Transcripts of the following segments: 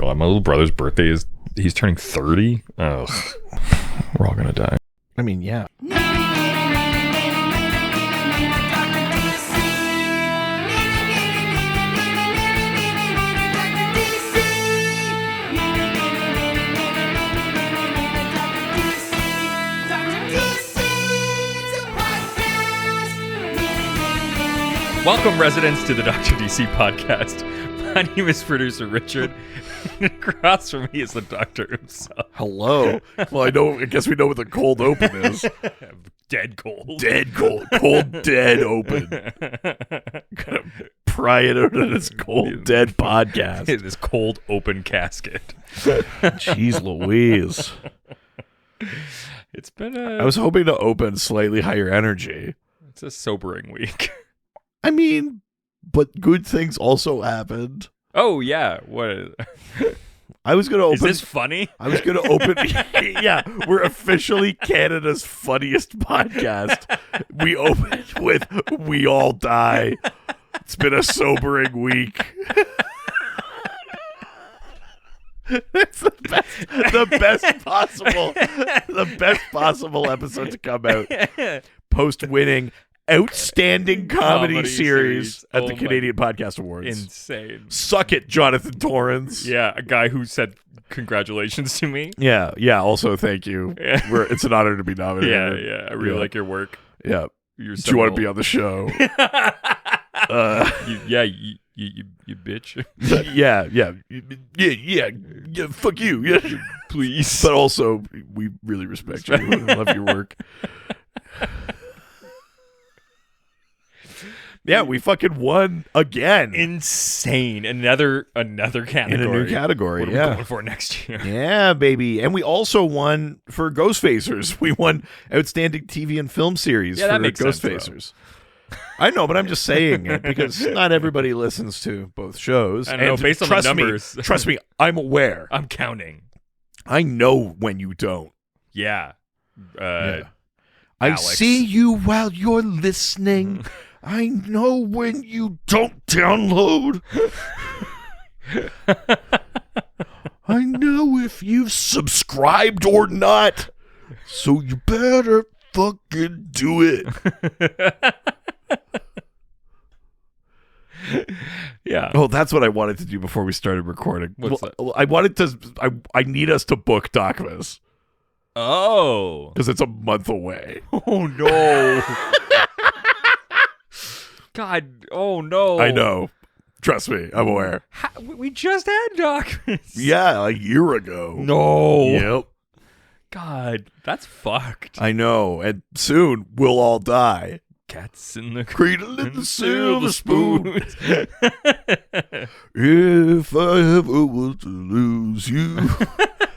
God, my little brother's birthday is, he's turning 30. Ugh. We're all gonna die. I mean, yeah. Welcome, residents, to the Dr. DC podcast. My name is producer Richard. Across from me is the doctor himself. Hello. Well, I guess we know what the cold open is. Dead cold. Dead cold. Cold, dead open. Gonna pry it out of this cold, dead podcast. This cold, open casket. Jeez Louise. It's been I was hoping to open slightly higher energy. It's a sobering week. I mean, but good things also happened. Oh, yeah. What is I was going to open... Is this funny? I was going to open... Yeah, we're officially Canada's funniest podcast. We opened with We All Die. It's been a sobering week. It's the best possible episode to come out post-winning Outstanding Comedy Series at the Canadian Podcast Awards. Insane. Suck it, Jonathan Torrens. Yeah, a guy who said congratulations to me. Yeah. Also, thank you. Yeah. It's an honor to be nominated. Yeah. I really like your work. Yeah. You're Do you want to be on the show? You bitch. Yeah. Fuck you. Yeah. Please. But also, we really respect you. I love your work. Yeah, we fucking won again. Insane. Another category. In a new category, what are we going for next year? Yeah, baby. And we also won for Ghostfacers. We won Outstanding TV and Film Series for Ghostfacers. I know, but I'm just saying it because not everybody listens to both shows. I know, based on the numbers. Trust me, I'm aware. I'm counting. I know when you don't. Yeah. I Alex. see you while you're listening. I know when you don't download. I know if you've subscribed or not. So you better fucking do it. Yeah. Oh, that's what I wanted to do before we started recording. What's that? I need us to book Docmas. Oh. Because it's a month away. Oh, no. God, oh no. I know. Trust me, I'm aware. We just had Docmas. Yeah, a year ago. No. Yep. God, that's fucked. I know. And soon we'll all die. Cats in the Cradle in the silver spoon. If I ever was to lose you,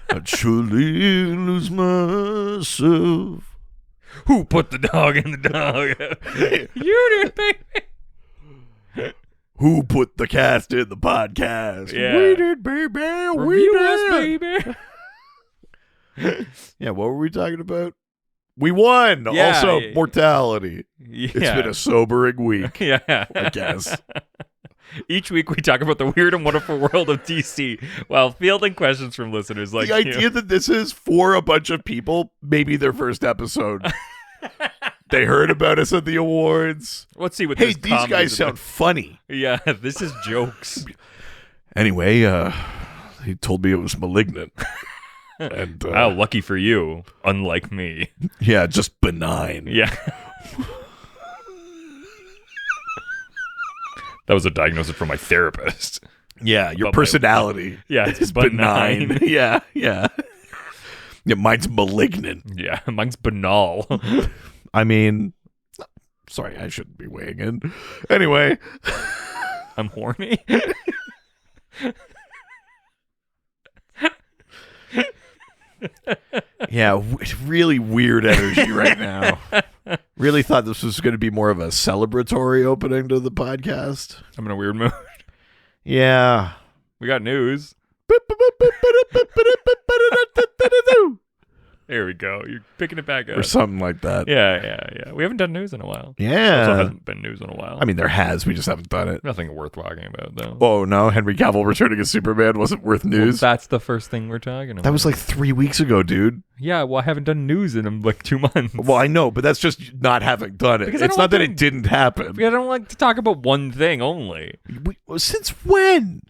I'd surely lose myself. Who put the dog in the dog? You did, baby. Who put the cast in the podcast? Yeah. We did, baby. Review us, baby. Yeah, what were we talking about? We won. Yeah, also, yeah. Mortality. Yeah. It's been a sobering week, Yeah. I guess. Each week we talk about the weird and wonderful world of DC while fielding questions from listeners like The idea that this is for a bunch of people, maybe their first episode. They heard about us at the awards. Let's see what Hey, this these comedy guys is sound about. funny. Yeah, this is jokes. Anyway, he told me it was malignant. And Wow, lucky for you. Unlike me. yeah, just benign. Yeah. That was a diagnosis from my therapist. Yeah, your About my- personality. Yeah, it's It's benign. Yeah. Yeah, mine's malignant. Yeah, mine's banal. I mean, sorry, I shouldn't be weighing in. Anyway. I'm horny. Yeah, really weird energy right now. Really thought this was going to be more of a celebratory opening to the podcast. I'm in a weird mood. Yeah. We got news. There we go. You're picking it back up. Or something like that. Yeah. We haven't done news in a while. Yeah. Also hasn't been news in a while. I mean, there has. We just haven't done it. Nothing worth talking about, though. Oh, no. Henry Cavill returning as Superman wasn't worth news. Well, that's the first thing we're talking about. That was like 3 weeks ago, dude. Yeah, well, I haven't done news in like 2 months. Well, I know, but that's just not having done it. Because it's not that it didn't happen. I don't like to talk about one thing only. Since when?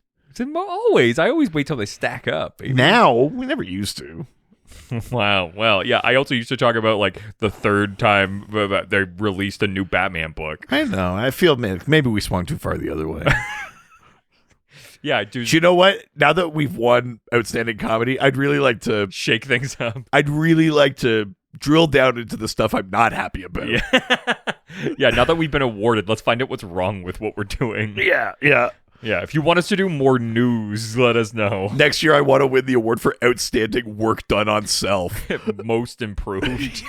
Always. I always wait till they stack up. Baby. Now? We never used to. Wow. Well, yeah, I also used to talk about like the third time they released a new Batman book. I know. I feel maybe we swung too far the other way. Yeah, dude. You know what? Now that we've won Outstanding Comedy, I'd really like to shake things up. I'd really like to drill down into the stuff I'm not happy about. Yeah. Yeah, now that we've been awarded, let's find out what's wrong with what we're doing. Yeah. Yeah, if you want us to do more news, let us know. Next year, I want to win the award for outstanding work done on self. Most improved.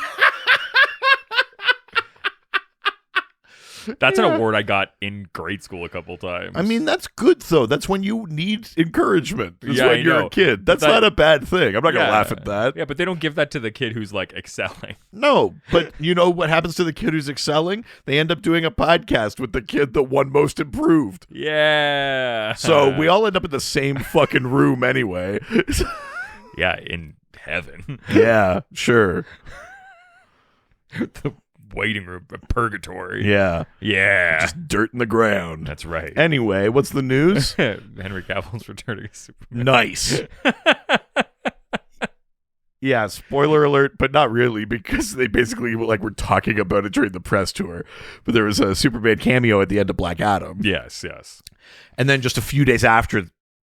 That's an award I got in grade school a couple times. I mean, that's good, though. That's when you need encouragement. It's when you're a kid. That's not a bad thing. I'm not going to laugh at that. Yeah, but they don't give that to the kid who's, like, excelling. No, but you know what happens to the kid who's excelling? They end up doing a podcast with the kid that won most improved. Yeah. So we all end up in the same fucking room anyway. Yeah, in heaven. Yeah, sure. The waiting room, purgatory. Yeah. Just dirt in the ground. That's right. Anyway, what's the news? Henry Cavill's returning as Superman. Nice. Yeah, spoiler alert, but not really, because they basically were talking about it during the press tour. But there was a Superman cameo at the end of Black Adam. Yes. And then just a few days after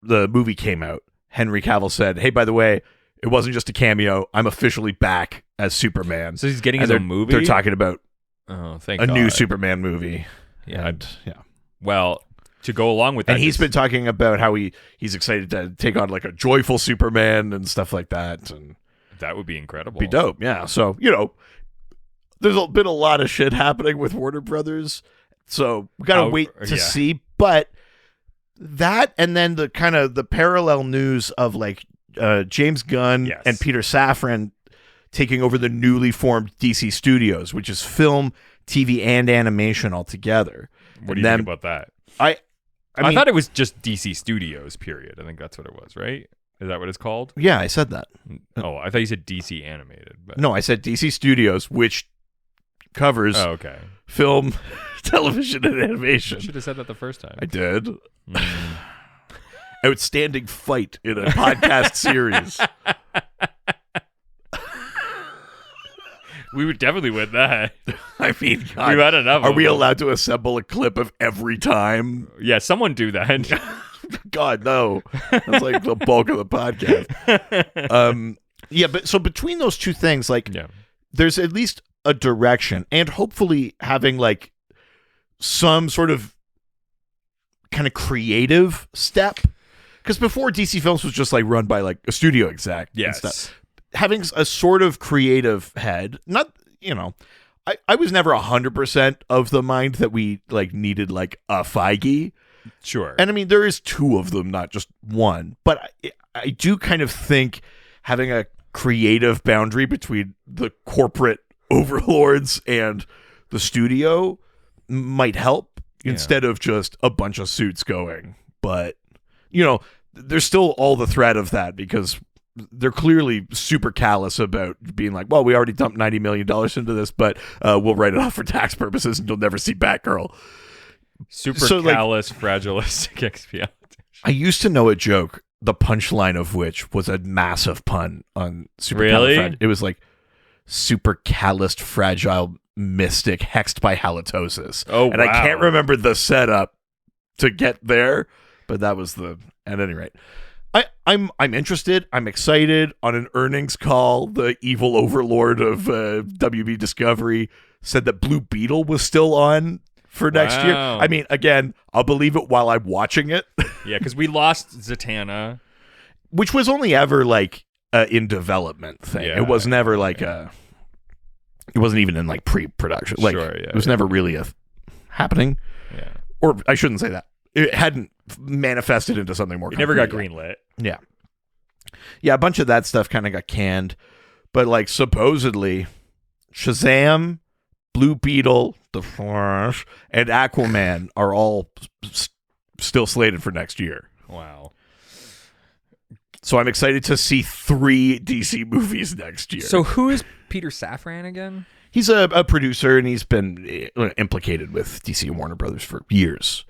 the movie came out, Henry Cavill said, "Hey, by the way, it wasn't just a cameo. I'm officially back as Superman." So he's getting his own movie? They're talking about a new Superman movie. Yeah. Well, to go along with that. And he's been talking about how he's excited to take on like a joyful Superman and stuff like that. And that would be incredible. Be dope, yeah. So, there's been a lot of shit happening with Warner Brothers. So we got to wait to see. But that, and then the kind of the parallel news of like James Gunn and Peter Safran taking over the newly formed DC Studios, which is film, TV, and animation all together. What do you think about that? I mean, thought it was just DC Studios, period. I think that's what it was, right? Is that what it's called? Yeah, I said that. Oh, I thought you said DC Animated. But... No, I said DC Studios, which covers film, television, and animation. You should have said that the first time. I did. Outstanding fight in a podcast series. We would definitely win that. I mean, God, we've had enough. Are we allowed to assemble a clip of every time? Yeah, someone do that. God, no. That's like the bulk of the podcast. Yeah, but so between those two things, there's at least a direction, and hopefully having like some sort of kind of creative step. Because before, DC Films was just like run by like a studio exec. Yes. And stuff. Having a sort of creative head, not, I was never 100% of the mind that we like needed like a Feige. Sure. And I mean, there is two of them, not just one. But I do kind of think having a creative boundary between the corporate overlords and the studio might help instead of just a bunch of suits going. But, there's still all the threat of that because they're clearly super callous about being like, well, we already dumped $90 million into this, but we'll write it off for tax purposes and you'll never see Batgirl. Super callous, fragilistic expiation. I used to know a joke, the punchline of which was a massive pun on super. Really? It was like super calloused, fragile mystic hexed by halitosis. Oh, and I can't remember the setup to get there, but that was at any rate. I'm interested. I'm excited. On an earnings call, the evil overlord of WB Discovery said that Blue Beetle was still on for next year. I mean, again, I'll believe it while I'm watching it. Yeah, because we lost Zatanna, which was only ever like in development thing. Yeah, it was never like it wasn't even in like pre-production. Like it was never really happening. Yeah, or I shouldn't say that. It hadn't manifested into something more. It never got greenlit. Yeah. A bunch of that stuff kind of got canned, But like supposedly Shazam, Blue Beetle, The Flash, and Aquaman are all still slated for next year. Wow. So I'm excited to see 3 DC movies next year. So who is Peter Safran again? He's a producer, and he's been implicated with DC and Warner Brothers for years.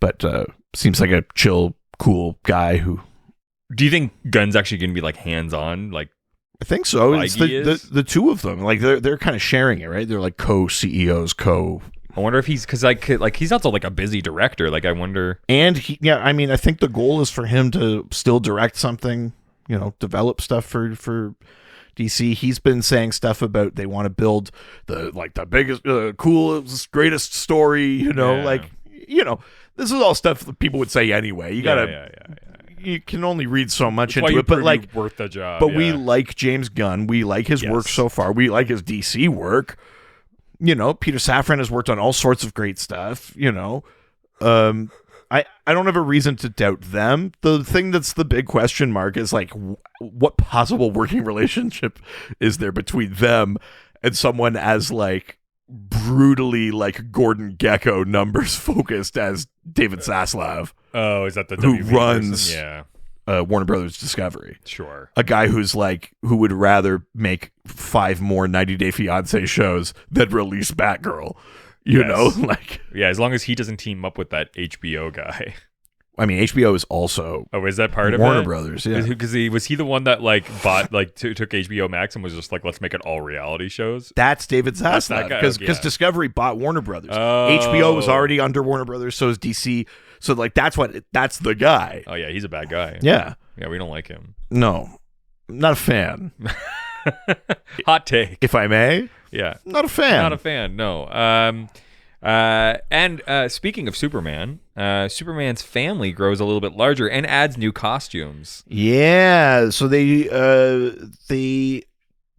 But seems like a chill, cool guy who... Do you think Gunn's actually going to be like hands-on? Like, I think so. It's the two of them. Like they're kind of sharing it, right? They're like co-CEOs, I wonder if he's... Because like he's also like a busy director. Like, I wonder... And I think the goal is for him to still direct something, develop stuff for DC. He's been saying stuff about they want to build the biggest, coolest, greatest story, this is all stuff that people would say anyway. You gotta, you can only read so much into it, but like worth the job. But we like James Gunn. We like his work so far. We like his DC work. Peter Safran has worked on all sorts of great stuff. I don't have a reason to doubt them. The thing that's the big question mark is like, what possible working relationship is there between them and someone as like brutally like Gordon Gekko numbers focused as David Zaslav? Oh, is that the who WB runs? Person? Yeah. Warner Brothers Discovery. Sure. A guy who would rather make 5 more 90 Day Fiancé shows than release Batgirl. As long as he doesn't team up with that HBO guy. I mean, HBO is also is that part of Warner it? Brothers? Yeah, because was he the one that like bought took HBO Max and was just like, let's make it all reality shows? That's David Zaslav because Discovery bought Warner Brothers. HBO was already under Warner Brothers, so is DC. So like that's the guy. Oh yeah, he's a bad guy. Yeah, we don't like him. No, not a fan. Hot take, if I may. Yeah, not a fan. Not a fan. No. And speaking of Superman, Superman's family grows a little bit larger and adds new costumes. Yeah, so they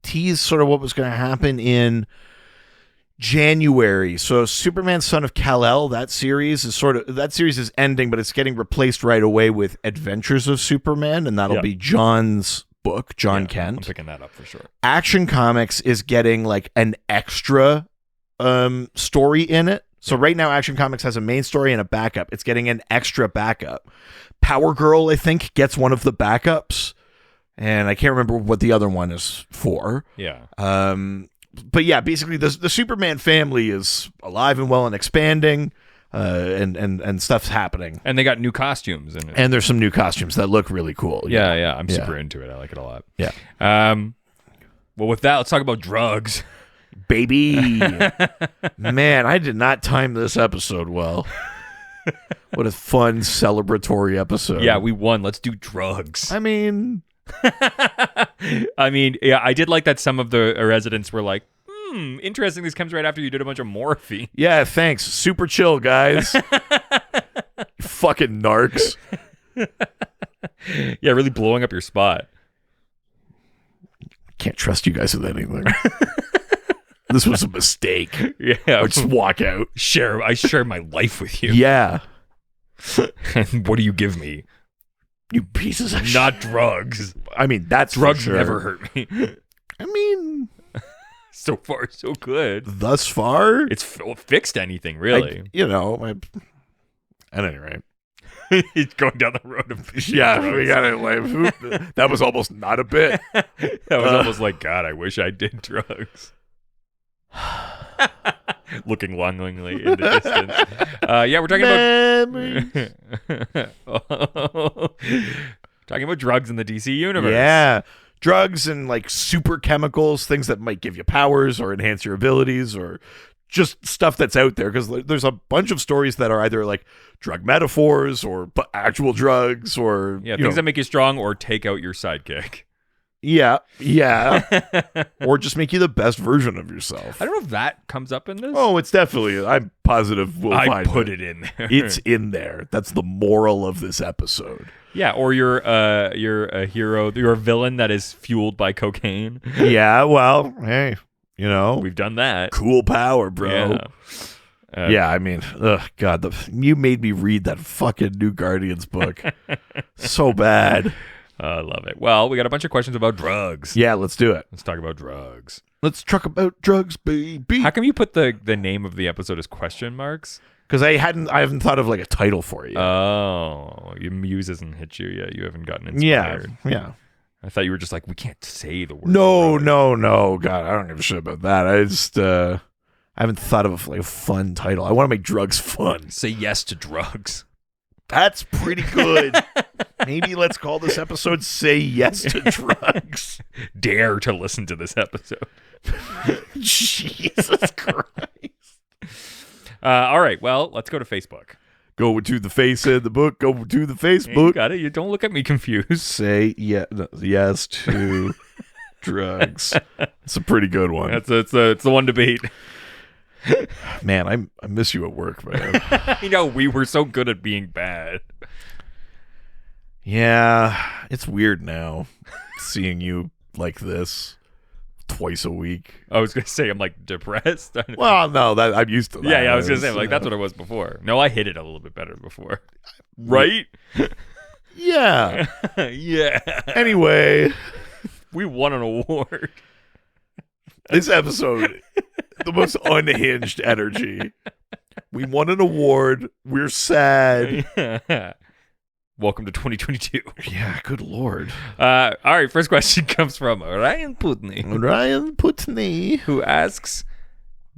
teased sort of what was going to happen in January. So Superman Son of Kal-El, that series is ending, but it's getting replaced right away with Adventures of Superman, and that'll be John's book, John Kent. I'm picking that up for sure. Action Comics is getting like an extra story in it. So right now Action Comics has a main story and a backup. It's getting an extra backup. Power Girl, I think, gets one of the backups, and I can't remember what the other one is for. Yeah. But yeah, basically the Superman family is alive and well and expanding, and stuff's happening. And they got new costumes in it. And there's some new costumes that look really cool. Yeah. I'm super into it. I like it a lot. Yeah. Well, with that, let's talk about drugs. Baby. Man, I did not time this episode well. What a fun celebratory episode. Yeah, we won. Let's do drugs. I mean, I did like that some of the residents were like, interesting, this comes right after you did a bunch of morphine. Yeah, thanks. Super chill, guys. Fucking narcs. Yeah, really blowing up your spot. Can't trust you guys with anything. This was a mistake. Yeah. Or just walk out. I share my life with you. Yeah. And what do you give me? You pieces of shit. Not drugs. I mean, that's drugs for sure. never hurt me. I mean, so far so good. Thus far, it's fixed anything really. At any rate, he's going down the road of we got it. That was almost not a bit. That was almost like, God, I wish I did drugs. Looking longingly in the distance. We're talking about drugs in the DC universe. Yeah, drugs and like super chemicals, things that might give you powers or enhance your abilities, or just stuff that's out there. Because there's a bunch of stories that are either like drug metaphors or actual drugs, or things that make you strong or take out your sidekick. Yeah. Or just make you the best version of yourself. I don't know if that comes up in this. Oh, it's definitely. I'm positive we'll find it. I put it in there. It's in there. That's the moral of this episode. Yeah, or you're a hero. You're a villain that is fueled by cocaine. Yeah, well, hey, we've done that. Cool power, bro. Yeah. I mean, God, you made me read that fucking New Guardians book. So bad. I love it. Well, we got a bunch of questions about drugs. Yeah, let's do it. Let's talk about drugs. Let's talk about drugs, baby. How come you put the name of the episode as question marks? Because I haven't thought of like a title for it. Oh, your muse hasn't hit you yet. You haven't gotten inspired. Yeah. I thought you were just like, we can't say the word. No. God, I don't give a shit about that. I just I haven't thought of like a fun title. I want to make drugs fun. Say yes to drugs. That's pretty good. Maybe let's call this episode "Say Yes to Drugs." Dare to listen to this episode. Jesus Christ. All right. Well, let's go to Facebook. Go to the face in the book. Go to the Facebook. You got it. You don't look at me confused. Say yes to drugs. It's a pretty good one. It's the one to beat. Man, I miss you at work, man. We were so good at being bad. Yeah, it's weird now seeing you like this twice a week. I was gonna say I'm like depressed. Well, no, that I'm used to that. Yeah, I was gonna say like that's what it was before. No, I hit it a little bit better before. Right? Yeah. Yeah. Anyway, we won an award. This episode, the most unhinged energy. We won an award. We're sad. Welcome to 2022. Yeah, good Lord. All right, first question comes from Ryan Putney, who asks,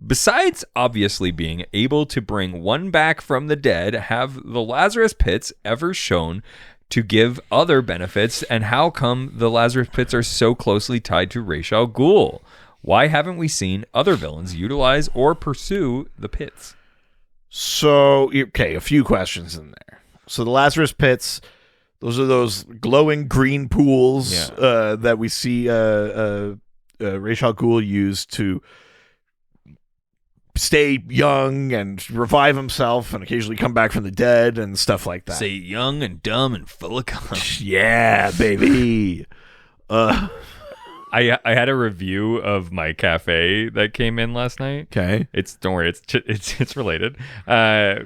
besides obviously being able to bring one back from the dead, have the Lazarus Pits ever shown to give other benefits, and how come the Lazarus Pits are so closely tied to Ra's al Ghul? Why haven't we seen other villains utilize or pursue the pits? So, okay, a few questions in there. So the Lazarus Pits, those are those glowing green pools that we see Ra's al Ghul use to stay young and revive himself and occasionally come back from the dead and stuff like that. Stay young and dumb and full of cum. Yeah, baby. I had a review of my cafe that came in last night. Okay, don't worry, it's related. I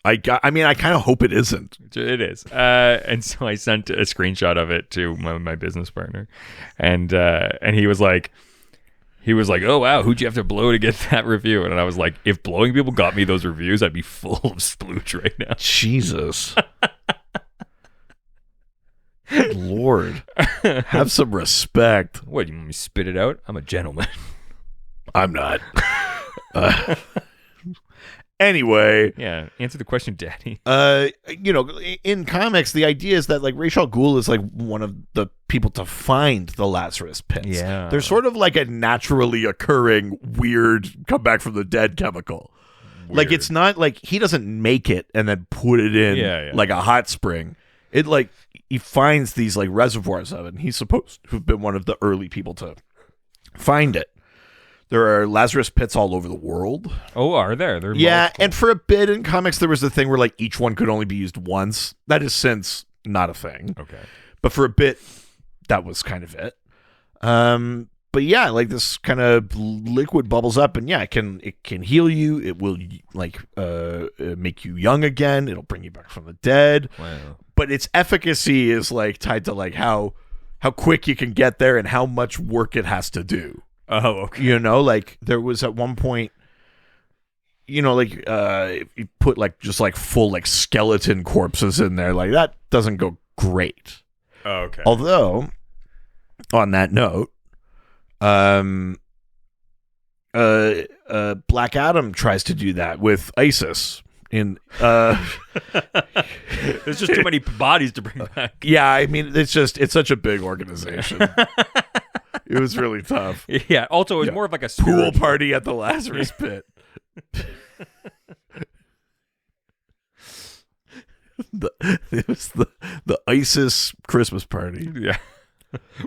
kind of hope it isn't. It is. And so I sent a screenshot of it to my business partner, and he was like, oh wow, who'd you have to blow to get that review? And I was like, if blowing people got me those reviews, I'd be full of splooge right now. Jesus. Good Lord, have some respect. What, you want me to spit it out? I'm a gentleman. I'm not. Anyway. Yeah, answer the question, Daddy. In comics, the idea is that like Ra's al Ghul is like one of the people to find the Lazarus Pits. Yeah. They're sort of like a naturally occurring weird come back from the dead chemical. Weird. Like it's not like he doesn't make it and then put it in like a hot spring. It like he finds these like reservoirs of it, and he's supposed to have been one of the early people to find it. There are Lazarus Pits all over the world. Oh, are there? They're multiple. And for a bit in comics, there was a thing where like each one could only be used once. That is since not a thing. Okay. But for a bit, that was kind of it. But yeah, like this kind of liquid bubbles up, and yeah, it can heal you. It will like make you young again. It'll bring you back from the dead. Wow. But its efficacy is like tied to like how quick you can get there and how much work it has to do. Oh, okay. Like there was at one point, like you put like just like full like skeleton corpses in there, like that doesn't go great. Oh, okay. Although, on that note, Black Adam tries to do that with ISIS. There's just too many bodies to bring back. Yeah, I mean, it's such a big organization. It was really tough. Yeah. Also, it was more of like a pool party at the Lazarus Pit. It was the ISIS Christmas party. Yeah.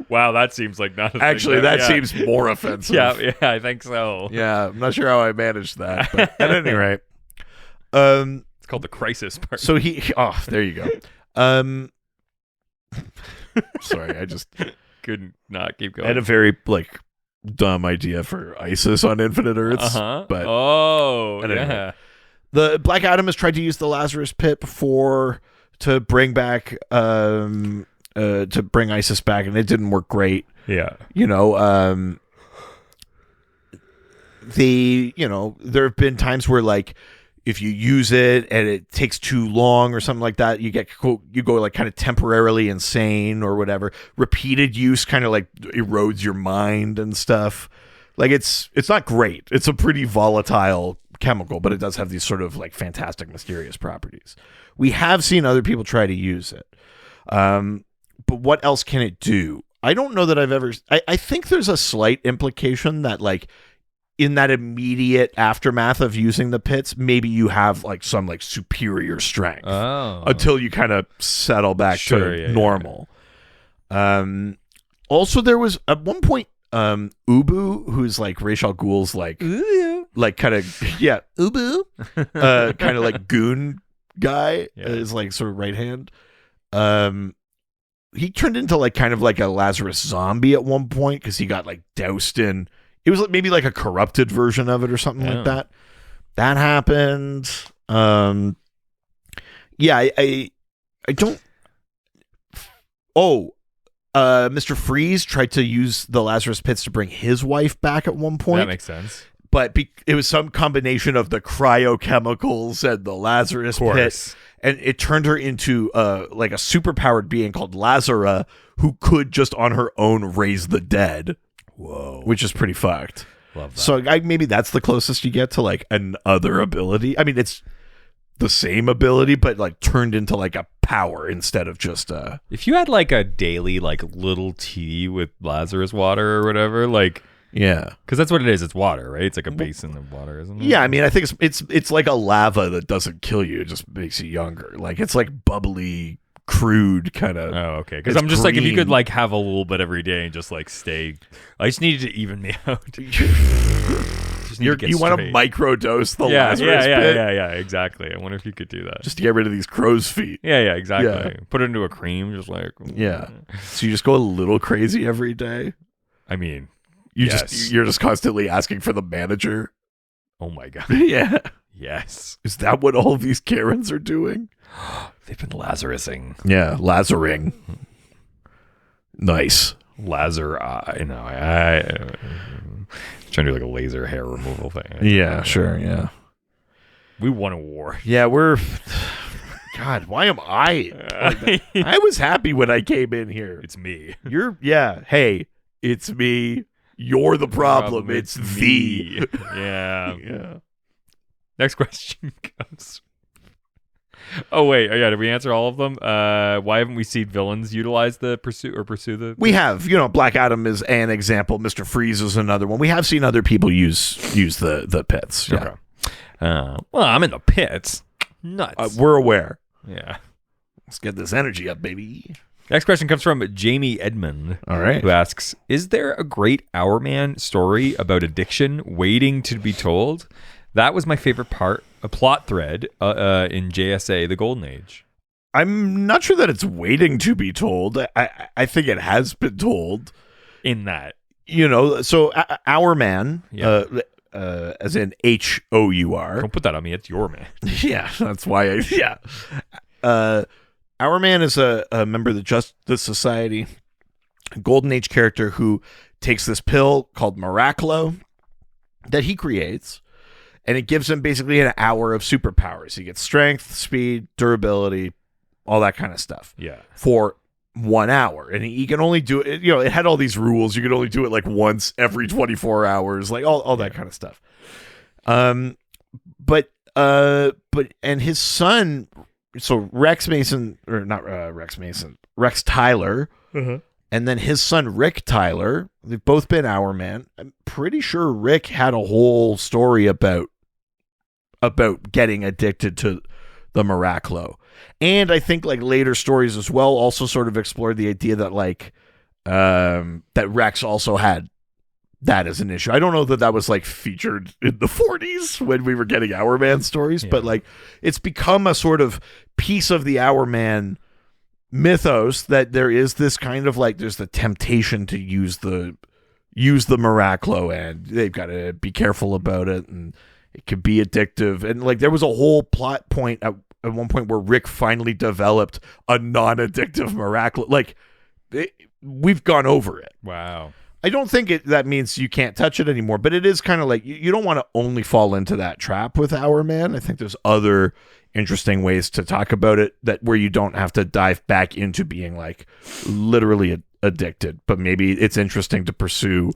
Wow, that seems like not a actually thing that seems more offensive. Yeah, I think so. Yeah, I'm not sure how I managed that, but at any rate. It's called the crisis party. So there you go. Sorry, I just could not keep going. I had a very like dumb idea for ISIS on Infinite Earths, but anyway. The Black Adam has tried to use the Lazarus Pit before to bring back to bring ISIS back, and it didn't work great. Yeah. You know, there have been times where like if you use it and it takes too long or something like that, you go like kind of temporarily insane or whatever. Repeated use kind of like erodes your mind and stuff. Like it's not great. It's a pretty volatile chemical, but it does have these sort of like fantastic, mysterious properties. We have seen other people try to use it. But what else can it do? I don't know that I've ever... I think there's a slight implication that like in that immediate aftermath of using the pits, maybe you have like some like superior strength until you kind of settle back to normal. Yeah. Also, there was at one point Ubu, who's like Ra's al Ghul's like kind of Ubu, kind of like goon guy is like sort of right hand. He turned into like kind of like a Lazarus zombie at one point because he got like doused in. It was maybe like a corrupted version of it or something like that. That happened. I don't. Oh, Mr. Freeze tried to use the Lazarus Pits to bring his wife back at one point. That makes sense. But it was some combination of the cryochemicals and the Lazarus Pit, and it turned her into like a superpowered being called Lazara, who could just on her own raise the dead. Whoa, which is pretty fucked. Love that. So maybe that's the closest you get to like another ability. I mean, it's the same ability, but like turned into like a power instead of just a. If you had like a daily like little tea with Lazarus water or whatever, like. Yeah, because that's what it is. It's water, right? It's like a basin of water, isn't it? Yeah, I mean, I think it's like a lava that doesn't kill you; it just makes you younger. Like it's like bubbly, crude kind of. Oh, okay. Because I'm just green. Like, if you could like have a little bit every day and just like stay, I just needed to even me out. You want to microdose the Lazarus Pit? Yeah, exactly. I wonder if you could do that just to get rid of these crow's feet. Yeah, exactly. Yeah. Put it into a cream, just like So you just go a little crazy every day. I mean. You're just constantly asking for the manager. Oh my god. Yeah. Yes. Is that what all of these Karens are doing? They've been Lazarusing. Yeah, Lazaring. Nice. I know. I'm trying to do like a laser hair removal thing. Yeah, sure. Yeah. We won a war. Yeah, we're. God, why am I? Like I was happy when I came in here. It's me. Hey, it's me. You're the problem. It's me. Yeah. Next question comes. Oh wait, did we answer all of them? Why haven't we seen villains utilize the pursue the? We have. Black Adam is an example. Mr. Freeze is another one. We have seen other people use the pits. Yeah. Okay. Well, I'm in the pits. Nuts. We're aware. Yeah. Let's get this energy up, baby. Next question comes from Jamie Edmond. All right. Who asks, is there a great Hourman story about addiction waiting to be told? That was my favorite part, a plot thread in JSA, The Golden Age. I'm not sure that it's waiting to be told. I think it has been told. In that. So Hourman, as in H-O-U-R. Don't put that on me. It's your man. Yeah, that's why Hourman is a member of the Justice Society, a Golden Age character who takes this pill called Miraclo that he creates, and it gives him basically an hour of superpowers. He gets strength, speed, durability, all that kind of stuff. Yeah. For 1 hour, and he can only do it. It had all these rules. You could only do it like once every 24 hours, like all that kind of stuff. But his son. So Rex Tyler, and then his son Rick Tyler, they've both been Hourman. I'm pretty sure Rick had a whole story about getting addicted to the Miraclo. And I think like later stories as well also sort of explored the idea that like that Rex also had that as an issue. I don't know that was like featured in the 40s when we were getting Hourman stories, but like it's become a sort of piece of the Hourman mythos that there is this kind of like there's the temptation to use the Miraclo, and they've got to be careful about it, and it could be addictive. And like there was a whole plot point at one point where Rick finally developed a non-addictive Miraclo. Like, we've gone over it. Wow. I don't think that means you can't touch it anymore, but it is kind of like you don't want to only fall into that trap with Our Man. I think there's other interesting ways to talk about it that where you don't have to dive back into being like literally addicted, but maybe it's interesting to pursue.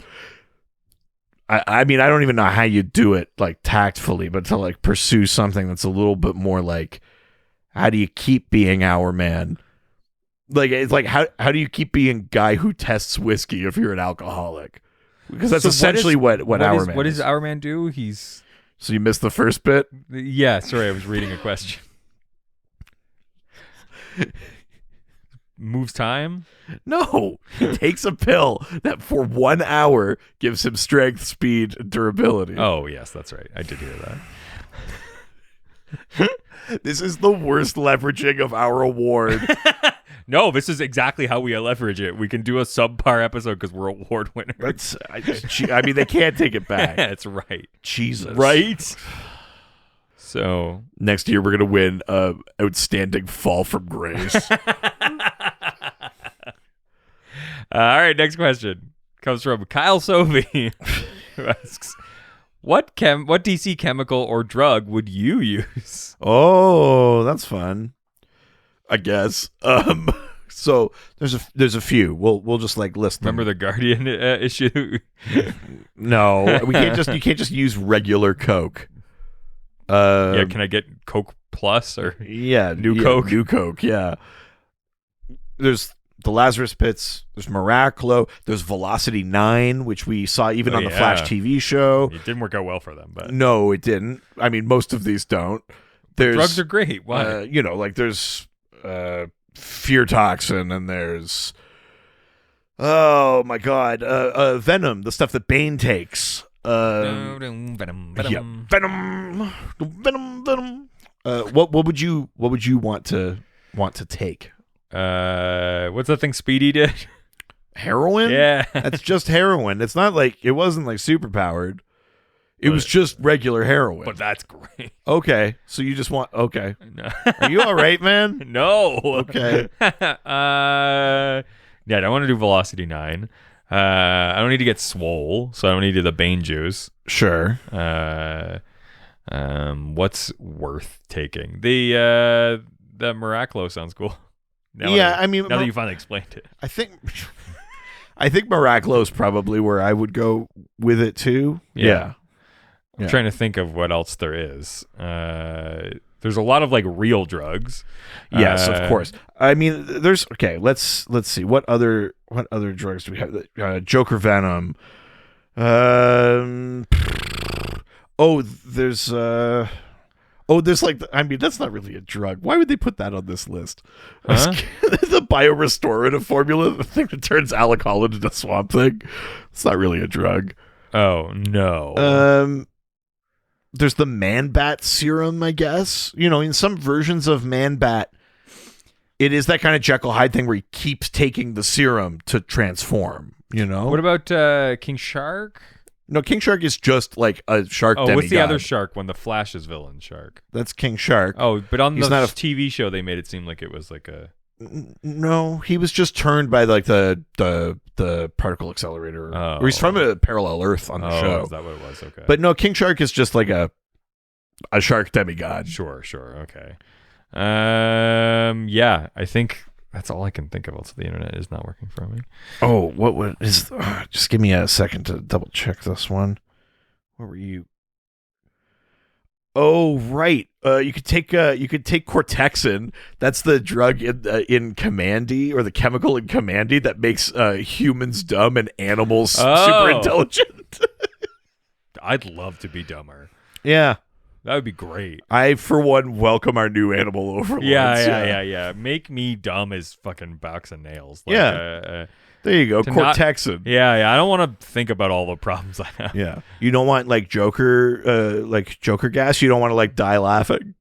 I mean, I don't even know how you do it like tactfully, but to like pursue something that's a little bit more like, how do you keep being Our Man? Like, it's like, how do you keep being guy who tests whiskey if you're an alcoholic? Because that's essentially what Our Man What does Our Man do? So you missed the first bit? Yeah, sorry, I was reading a question. Moves time? No, he takes a pill that for 1 hour gives him strength, speed, and durability. Oh, yes, that's right. I did hear that. This is the worst leveraging of our award. No, this is exactly how we leverage it. We can do a subpar episode because we're award winners. I mean, they can't take it back. That's right. Jesus. Right? So next year, we're going to win Outstanding Fall from Grace. All right, next question comes from Kyle Sovey, who asks, What DC chemical or drug would you use? Oh, that's fun. I guess. So there's a few. We'll just like list them. Remember the Guardian issue? No, you can't just use regular Coke. Yeah, can I get Coke Plus or Coke? New Coke, yeah. There's the Lazarus Pits. There's Miraclo. There's Velocity 9, which we saw even on the Flash TV show. It didn't work out well for them, but no, it didn't. I mean, most of these don't. Drugs are great. Why? Like there's fear toxin, and there's oh my god, venom, the stuff that Bane takes. Venom. Yeah, venom. What would you want to take? What's that thing Speedy did? Heroin? Yeah, that's just heroin. It's not like it wasn't like superpowered. It was just regular heroin. But that's great. Okay, so you just want okay. No. Are you all right, man? No. Okay. Yeah, I don't want to do Velocity 9. I don't need to get swole, so I don't need to do the Bane juice. Sure. What's worth taking? The Miraclo sounds cool. Now that you finally explained it. I think Miraclo is probably where I would go with it too. Yeah. I'm trying to think of what else there is. There's a lot of like real drugs. Yes, of course. I mean, there's let's see what other drugs do we have? Joker Venom. There's like that's not really a drug. Why would they put that on this list? Huh? The biorestorative formula, the thing that turns Alec Holland into Swamp Thing. It's not really a drug. Oh no. There's the Man-Bat serum, I guess. In some versions of Man-Bat, it is that kind of Jekyll Hyde thing where he keeps taking the serum to transform, What about King Shark? No, King Shark is just like a shark demigod. What's the other shark when the Flash is villain shark? That's King Shark. Oh, but on the TV show, they made it seem like it was like a... No, he was just turned by like the particle accelerator. Or he's from a parallel Earth on the show. Is that what it was? Okay. But no, King Shark is just like a shark demigod. Sure. Okay. Yeah, I think that's all I can think of. Also, the internet is not working for me. Oh, just give me a second to double check this one. What were you? Oh, right. You could take Cortexin. That's the drug in Commandy, or the chemical in Commandy that makes humans dumb and animals super intelligent. I'd love to be dumber. Yeah. That would be great. I, for one, welcome our new animal overlords. Yeah. Make me dumb as fucking box of nails. There you go, Cortexin. I don't want to think about all the problems I have. Yeah. You don't want like Joker gas. You don't want to like die laughing.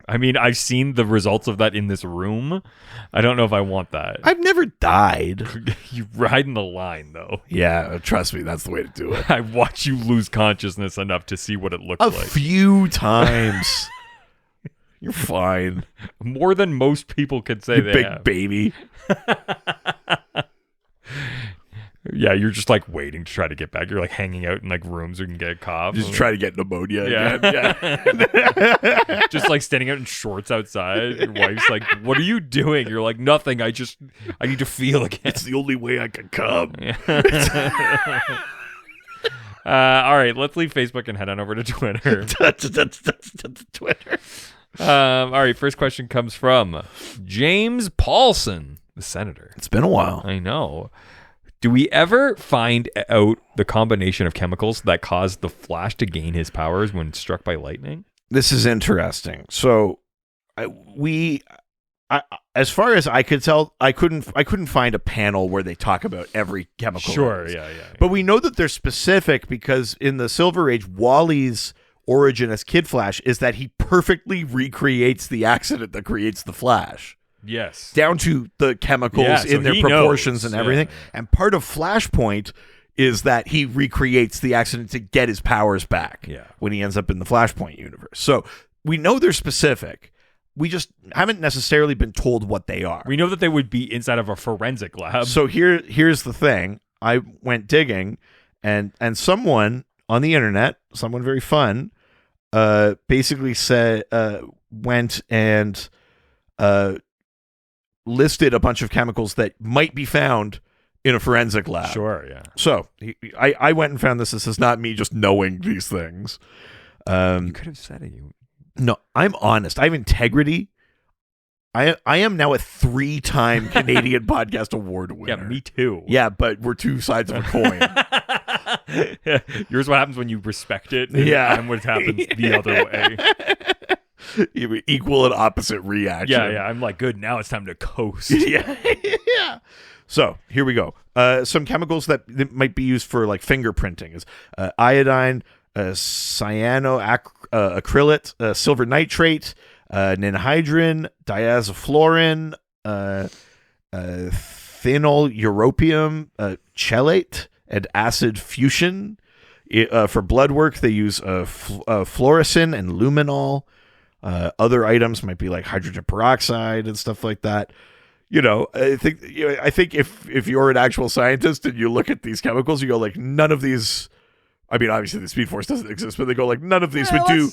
I mean, I've seen the results of that in this room. I don't know if I want that. I've never died. You ride in the line, though. Yeah, trust me, that's the way to do it. I watch you lose consciousness enough to see what it looks like. A few times. You're fine. More than most people could say they big have. baby. Yeah, you're just like waiting to try to get back. You're like hanging out in like rooms where you can get a cough. Just try to get pneumonia Yeah. again. Yeah. Just like standing out in shorts outside. Your wife's like, "What are you doing?" You're like, "Nothing. I need to feel again." It's the only way I can come. Yeah. All right, let's leave Facebook and head on over to Twitter. That's Twitter. All right, first question comes from James Paulson, the senator. It's been a while. I know. Do we ever find out the combination of chemicals that caused the Flash to gain his powers when struck by lightning? This is interesting. So, as far as I could tell, I couldn't find a panel where they talk about every chemical. Sure, yeah. But we know that they're specific because in the Silver Age, Wally's origin as Kid Flash is that he perfectly recreates the accident that creates the Flash. Yes. Down to the chemicals in their proportions and everything. Yeah. And part of Flashpoint is that he recreates the accident to get his powers back when he ends up in the Flashpoint universe. So we know they're specific. We just haven't necessarily been told what they are. We know that they would be inside of a forensic lab. So here's the thing. I went digging and someone on the internet, someone very fun, basically said went and listed a bunch of chemicals that might be found in a forensic lab. Sure, yeah. So I went and found this. This is not me just knowing these things. You could have said it. No, I'm honest. I have integrity. I am now a 3-time Canadian Podcast Award winner. Yeah, me too. Yeah, but we're two sides of a coin. Yeah. Yours what happens when you respect it. Yeah. And what happens the other way. Equal and opposite reaction. Yeah. I'm like, good. Now it's time to coast. Yeah. So here we go. Some chemicals that might be used for like fingerprinting is iodine, cyanoacrylate, silver nitrate, ninhydrin, diazofluorine, phenyl europium, chelate, and acid fuchsin. For blood work, they use fluorescein and luminol. Other items might be like hydrogen peroxide and stuff like that. I think if you're an actual scientist and you look at these chemicals, you go like, none of these. I mean, obviously the Speed Force doesn't exist, but they go like, none of these would do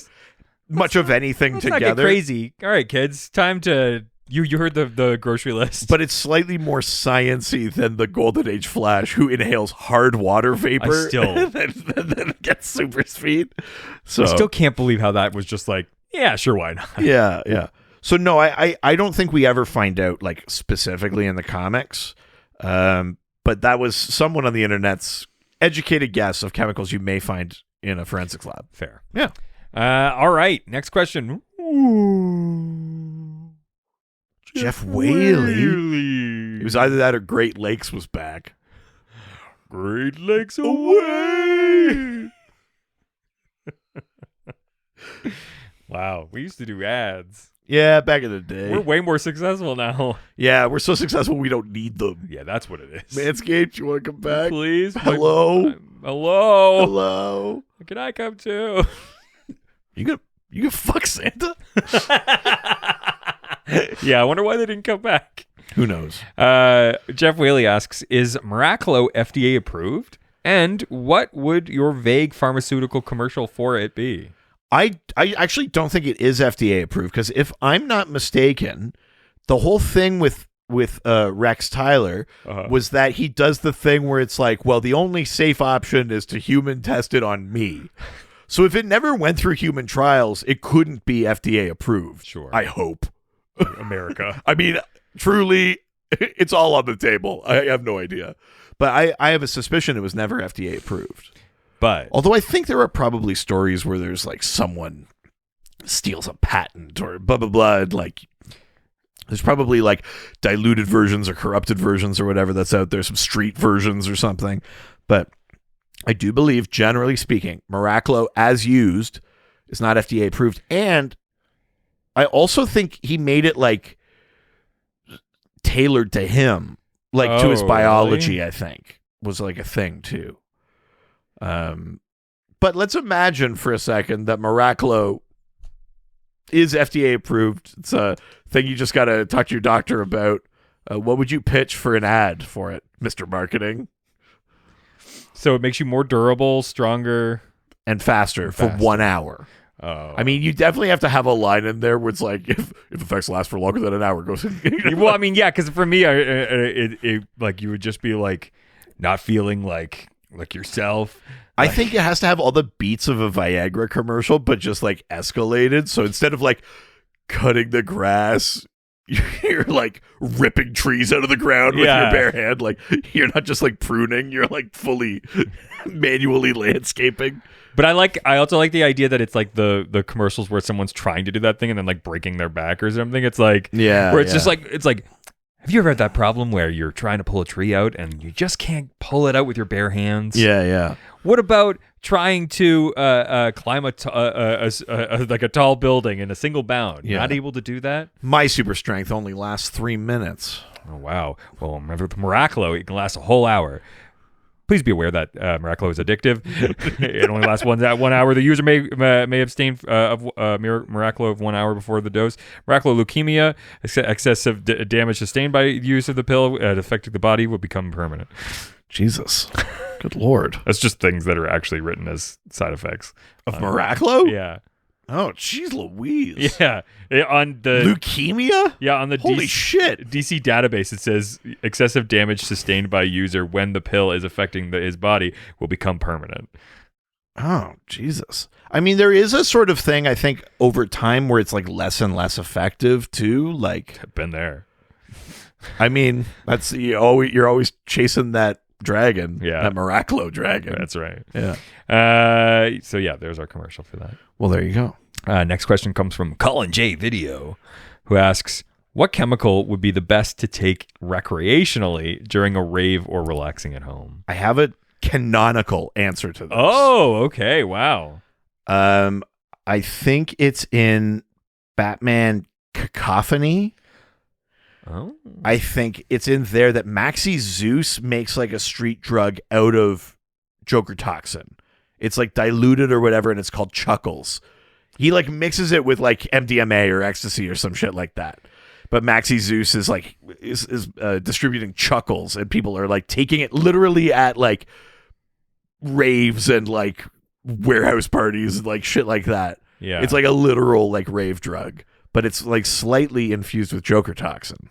much of anything together. Not get crazy. All right, kids, time to. You heard the grocery list. But it's slightly more science-y than the Golden Age Flash, who inhales hard water vapor then gets super speed. So I still can't believe how that was just like, yeah, sure, why not? Yeah. So no, I don't think we ever find out like specifically in the comics. But that was someone on the internet's educated guess of chemicals you may find in a forensics lab. Fair. Yeah. All right. Next question. Jeff Whaley. It was either that or Great Lakes was back. Great Lakes away. Wow. We used to do ads. Yeah, back in the day. We're way more successful now. Yeah, we're so successful we don't need them. Yeah, that's what it is. Manscaped, you want to come back? Please? Hello? Hello? Hello? Can I come too? You gonna fuck Santa? Yeah, I wonder why they didn't come back. Who knows? Jeff Whaley asks, is Miraclo FDA approved? And what would your vague pharmaceutical commercial for it be? I actually don't think it is FDA approved, because if I'm not mistaken, the whole thing with Rex Tyler was that he does the thing where it's like, well, the only safe option is to human test it on me. So if it never went through human trials, it couldn't be FDA approved. Sure. I hope. America. I mean, truly, it's all on the table. I have no idea. But I have a suspicion it was never FDA approved. But although I think there are probably stories where there's like someone steals a patent or blah, blah, blah. And like there's probably like diluted versions or corrupted versions or whatever that's out there, some street versions or something. But I do believe, generally speaking, Miraclo as used is not FDA approved. And I also think he made it like tailored to him, like to his biology, really? I think was like a thing too. But let's imagine for a second that Miraclo is FDA approved. It's a thing you just got to talk to your doctor about. What would you pitch for an ad for it, Mr. Marketing? So it makes you more durable, stronger, and faster for 1 hour. Oh. I mean, you definitely have to have a line in there where it's like, if effects last for longer than an hour, goes. Well, I mean, yeah, because for me, it like you would just be like not feeling like yourself. I think it has to have all the beats of a Viagra commercial, but just like escalated. So instead of like cutting the grass, you're like ripping trees out of the ground with your bare hand. Like you're not just like pruning, you're like fully manually landscaping. But I also like the idea that it's like the commercials where someone's trying to do that thing and then like breaking their back or something. It's like where it's just like have you ever had that problem where you're trying to pull a tree out and you just can't pull it out with your bare hands? Yeah. What about trying to climb like a tall building in a single bound? Yeah. Not able to do that? My super strength only lasts 3 minutes. Oh wow! Well, remember the Miraclo, it can last a whole hour. Please be aware that Miraclo is addictive. It only lasts 1 hour. The user may abstain of Miraclo of 1 hour before the dose. Miraclo leukemia, excessive damage sustained by use of the pill affecting the body will become permanent. Jesus. Good Lord. That's just things that are actually written as side effects. Of Miraclo? Yeah. Oh, jeez Louise. Yeah. On the leukemia? Yeah, on the Holy shit. DC database, it says excessive damage sustained by user when the pill is affecting his body will become permanent. Oh, Jesus. I mean, there is a sort of thing, I think, over time where it's like less and less effective too. Like, I've been there. I mean, that's you're always chasing that dragon, that Miraclo dragon. That's right. Yeah. So yeah, there's our commercial for that. Well, there you go. Next question comes from Colin J. Video, who asks, what chemical would be the best to take recreationally during a rave or relaxing at home? I have a canonical answer to this. Oh, okay. Wow. I think it's in Batman Cacophony. Oh. I think it's in there that Maxi Zeus makes like a street drug out of Joker toxin. It's like diluted or whatever, and it's called Chuckles. He like mixes it with like MDMA or ecstasy or some shit like that. But Maxi Zeus is like is distributing Chuckles, and people are like taking it literally at like raves and like warehouse parties and like shit like that. Yeah, it's like a literal like rave drug, but it's like slightly infused with Joker toxin.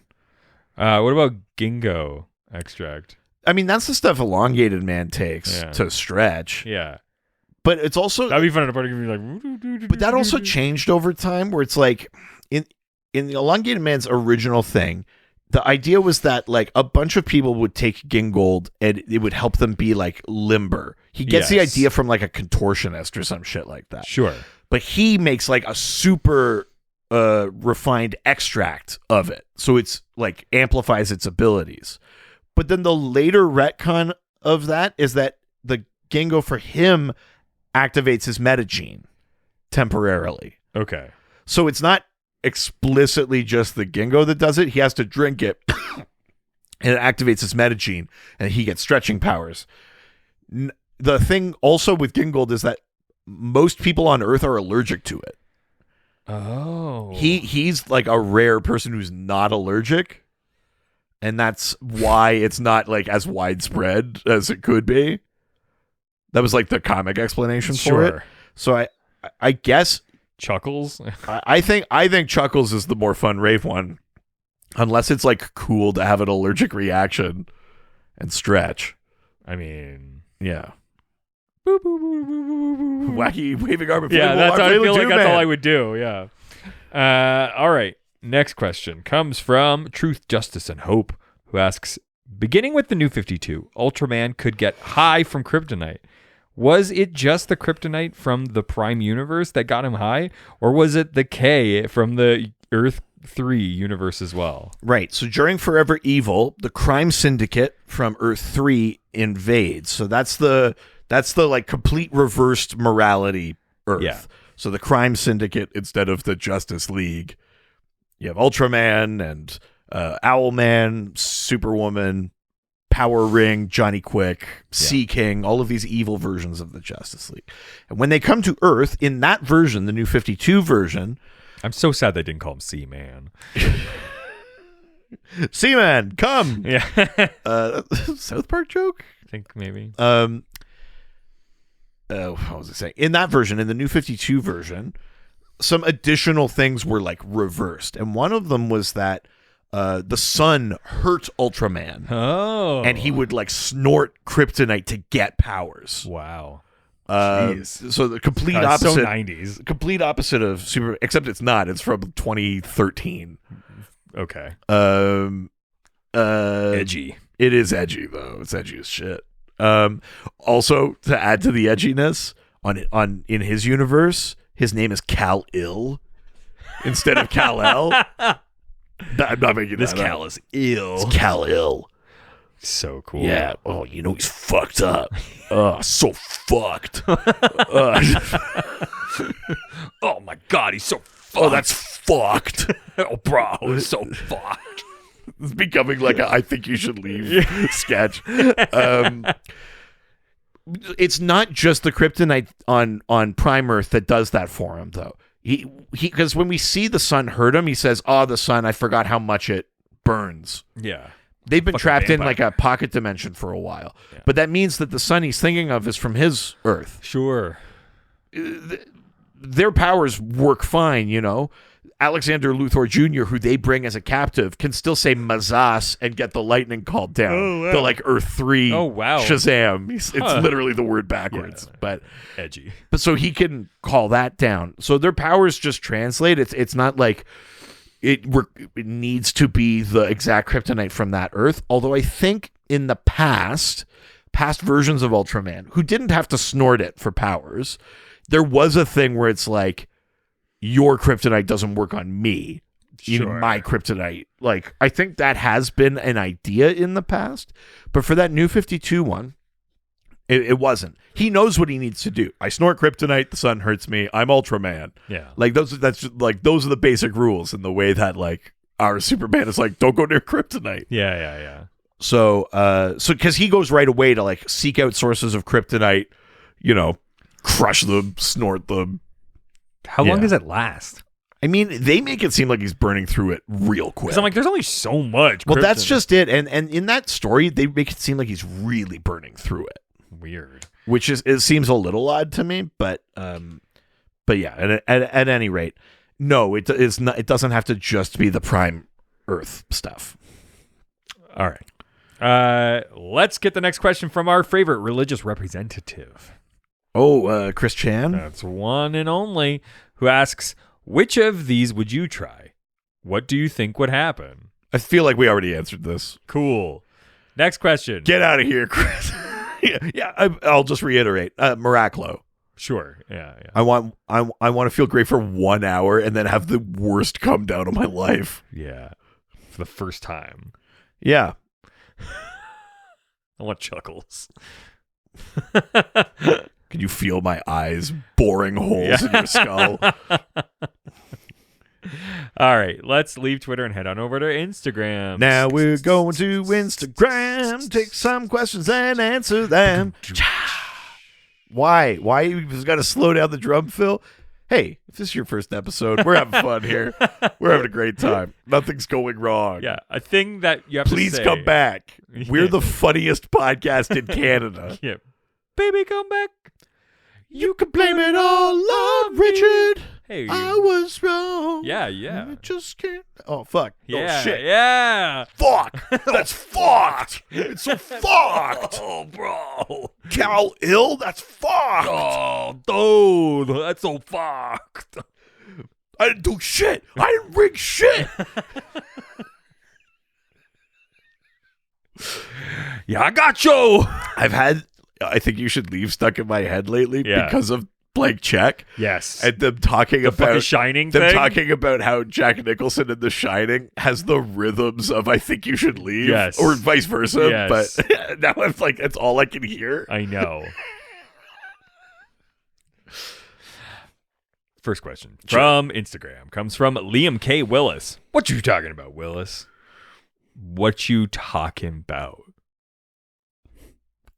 What about Ginkgo extract? I mean, that's the stuff Elongated Man takes to stretch. Yeah. But it's also that'd be fun at a party. Like, but that also changed over time, where it's like in the Elongated Man's original thing, the idea was that like a bunch of people would take Gingold and it would help them be like limber. He gets the idea from like a contortionist or some shit like that. Sure. But he makes like a super refined extract of it, so it's like amplifies its abilities. But then the later retcon of that is that the Ginkgo for him activates his metagene temporarily. Okay. So it's not explicitly just the Ginkgo that does it. He has to drink it and it activates his metagene and he gets stretching powers. The thing also with Gingold is that most people on Earth are allergic to it. Oh. He's like a rare person who's not allergic. And that's why it's not like as widespread as it could be. That was like the comic explanation for it. So I guess Chuckles. I think Chuckles is the more fun rave one, unless it's like cool to have an allergic reaction and stretch. I mean, yeah. Wacky waving arm. Yeah, that's how I feel like that's all I would do. Yeah. All right. Next question comes from Truth, Justice, and Hope, who asks, beginning with the New 52, Ultraman could get high from kryptonite. Was it just the kryptonite from the Prime Universe that got him high, or was it the K from the Earth 3 universe as well? Right. So during Forever Evil, the crime syndicate from Earth 3 invades. So that's the like complete reversed morality Earth. Yeah. So the crime syndicate instead of the Justice League. You have Ultraman and Owlman, Superwoman, Power Ring, Johnny Quick, Sea King, all of these evil versions of the Justice League. And when they come to Earth, in that version, the New 52 version, I'm so sad they didn't call him Seaman. Seaman, come. Yeah. South Park joke? I think maybe. What was I saying? In that version, in the New 52 version, some additional things were like reversed. And one of them was that the sun hurt Ultraman. Oh. And he would like snort kryptonite to get powers. Wow. So the complete opposite. So 90s. Complete opposite of Super, except it's not. It's from 2013. Okay. Edgy. It is edgy though. It's edgy as shit. Also, to add to the edginess, in his universe, his name is Kal-Il instead of Kal-El. I'm not making this that up. Kal is ill. It's Kal-Il. So cool. Yeah. Oh, he's fucked up. So fucked. Oh my god, he's so fucked. Oh, that's fucked. Oh, bro, it's so fucked. It's becoming like a I think you should leave sketch. It's not just the kryptonite on Prime Earth that does that for him, though. He because when we see the sun hurt him, he says, "Oh, the sun, I forgot how much it burns." Yeah. They've been Fucking trapped vampire. in like a pocket dimension for a while. Yeah. But that means that the sun he's thinking of is from his Earth. Sure. Their powers work fine, Alexander Luthor Jr., who they bring as a captive, can still say Mazas and get the lightning called down. Oh, wow. The like Earth 3 Oh, wow. Shazam. It's literally the word backwards. Yeah. But Edgy. so he can call that down. So their powers just translate. It's not like it needs to be the exact kryptonite from that Earth. Although I think in the past versions of Ultraman, who didn't have to snort it for powers, there was a thing where it's like, your kryptonite doesn't work on me. Sure. My kryptonite. Like, I think that has been an idea in the past. But for that New 52 one, it wasn't. He knows what he needs to do. I snort kryptonite, the sun hurts me, I'm Ultraman. Yeah. Like those are the basic rules in the way that like our Superman is like, don't go near kryptonite. Yeah. So because he goes right away to like seek out sources of kryptonite, crush them, snort them. How long does it last? I mean, they make it seem like he's burning through it real quick. Because I'm like, there's only so much. Well, that's kryptonite. just it. And in that story, they make it seem like he's really burning through it. Weird. Which it seems a little odd to me, but yeah. At any rate, no, it is not. It doesn't have to just be the Prime Earth stuff. All right. Let's get the next question from our favorite religious representative. Oh, Chris Chan. That's one and only, who asks, which of these would you try? What do you think would happen? I feel like we already answered this. Cool. Next question. Get out of here, Chris. I'll just reiterate. Miraclo. Sure. Yeah. I want to feel great for 1 hour and then have the worst come down on my life. Yeah. For the first time. Yeah. I want chuckles. Can you feel my eyes boring holes in your skull? All right, let's leave Twitter and head on over to Instagram. Now we're going to Instagram. Take some questions and answer them. Why? Why you just got to slow down the drum fill? Hey, if this is your first episode, we're having fun here. We're having a great time. Nothing's going wrong. Yeah, a thing that you have Please to say. come back. We're the funniest podcast in Canada. Yeah. Baby, come back. You can blame it all on Richard. Hey. I was wrong. Yeah. I just can't. Oh, fuck. Yeah. Oh, shit. Yeah. Fuck. That's fucked. It's so fucked. Oh, bro. Kal-Il, that's fucked. Oh, dude. That's so fucked. I didn't do shit. I didn't rig shit. Yeah, I got you. I've had I think you should leave stuck in my head lately because of Blank Check. Yes. And them talking the fucking about Shining them thing. talking about how Jack Nicholson in The Shining has the rhythms of I think you should leave. Yes. Or vice versa. Yes. But now I'm like, that's all I can hear. I know. First question from Instagram comes from Liam K. Willis. What you talking about, Willis? What you talking about?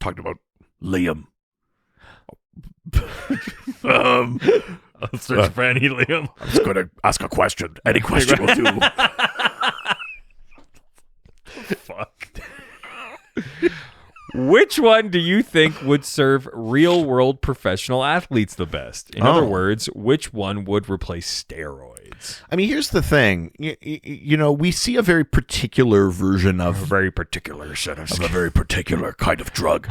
Talking about Liam. Search for any Liam. I'm just going to ask a question. Any question will do. Fuck. Which one do you think would serve real-world professional athletes the best? In other words, which one would replace steroids? I mean, here's the thing. You know, we see a very particular version of A very particular set of a very particular kind of drug.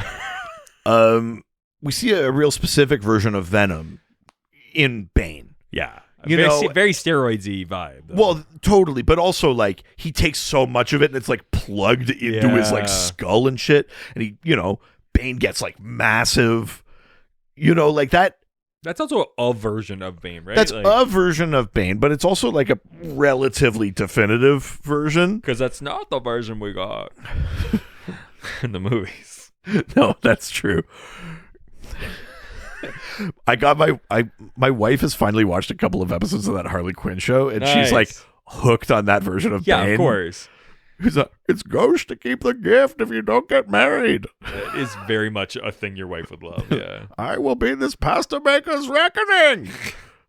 We see a real specific version of venom in Bane. Yeah. You very, know, very steroids-y vibe. Though. Well, totally, but also like he takes so much of it and it's like plugged into his like skull and shit, and he, you know, Bane gets like massive, you know, like that. That's also a version of Bane, right? That's a version of Bane, but it's also like a relatively definitive version. Because that's not the version we got in the movies. No, that's true. I got my wife has finally watched a couple of episodes of that Harley Quinn show, and she's like hooked on that version of Bane. Yeah, of course. It's ghost to keep the gift if you don't get married. It is very much a thing your wife would love. Yeah, I will be this pasta maker's reckoning.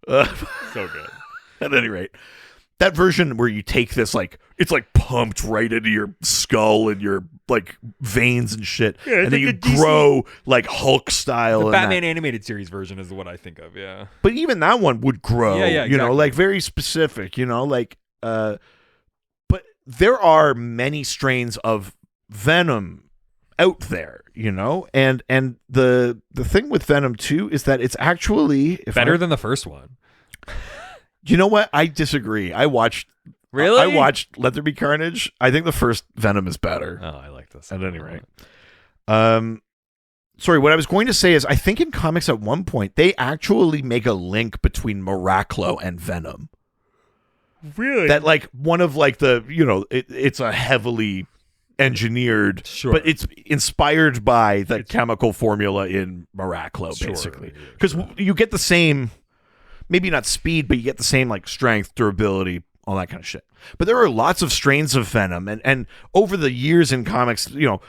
So good. At any rate, that version where you take this like it's like pumped right into your skull and your like veins and shit, and then you grow like Hulk style. The Batman animated series version is what I think of. Yeah, but even that one would grow. Yeah, exactly. You know, like very specific. You know, like but there are many strains of venom out there. You know, and the thing with Venom 2 is that it's actually better than the first one. You know what? I disagree. I watched Let There Be Carnage. I think the first Venom is better. Oh, I like this. At any rate. Sorry, what I was going to say is I think in comics at one point they actually make a link between Miraclo and Venom. Really? That like one of like the, you know, it's a heavily engineered, but it's inspired by the chemical formula in Miraclo, basically. Because you get the same... Maybe not speed, but you get the same like strength, durability, all that kind of shit. But there are lots of strains of Venom, and over the years in comics, you know,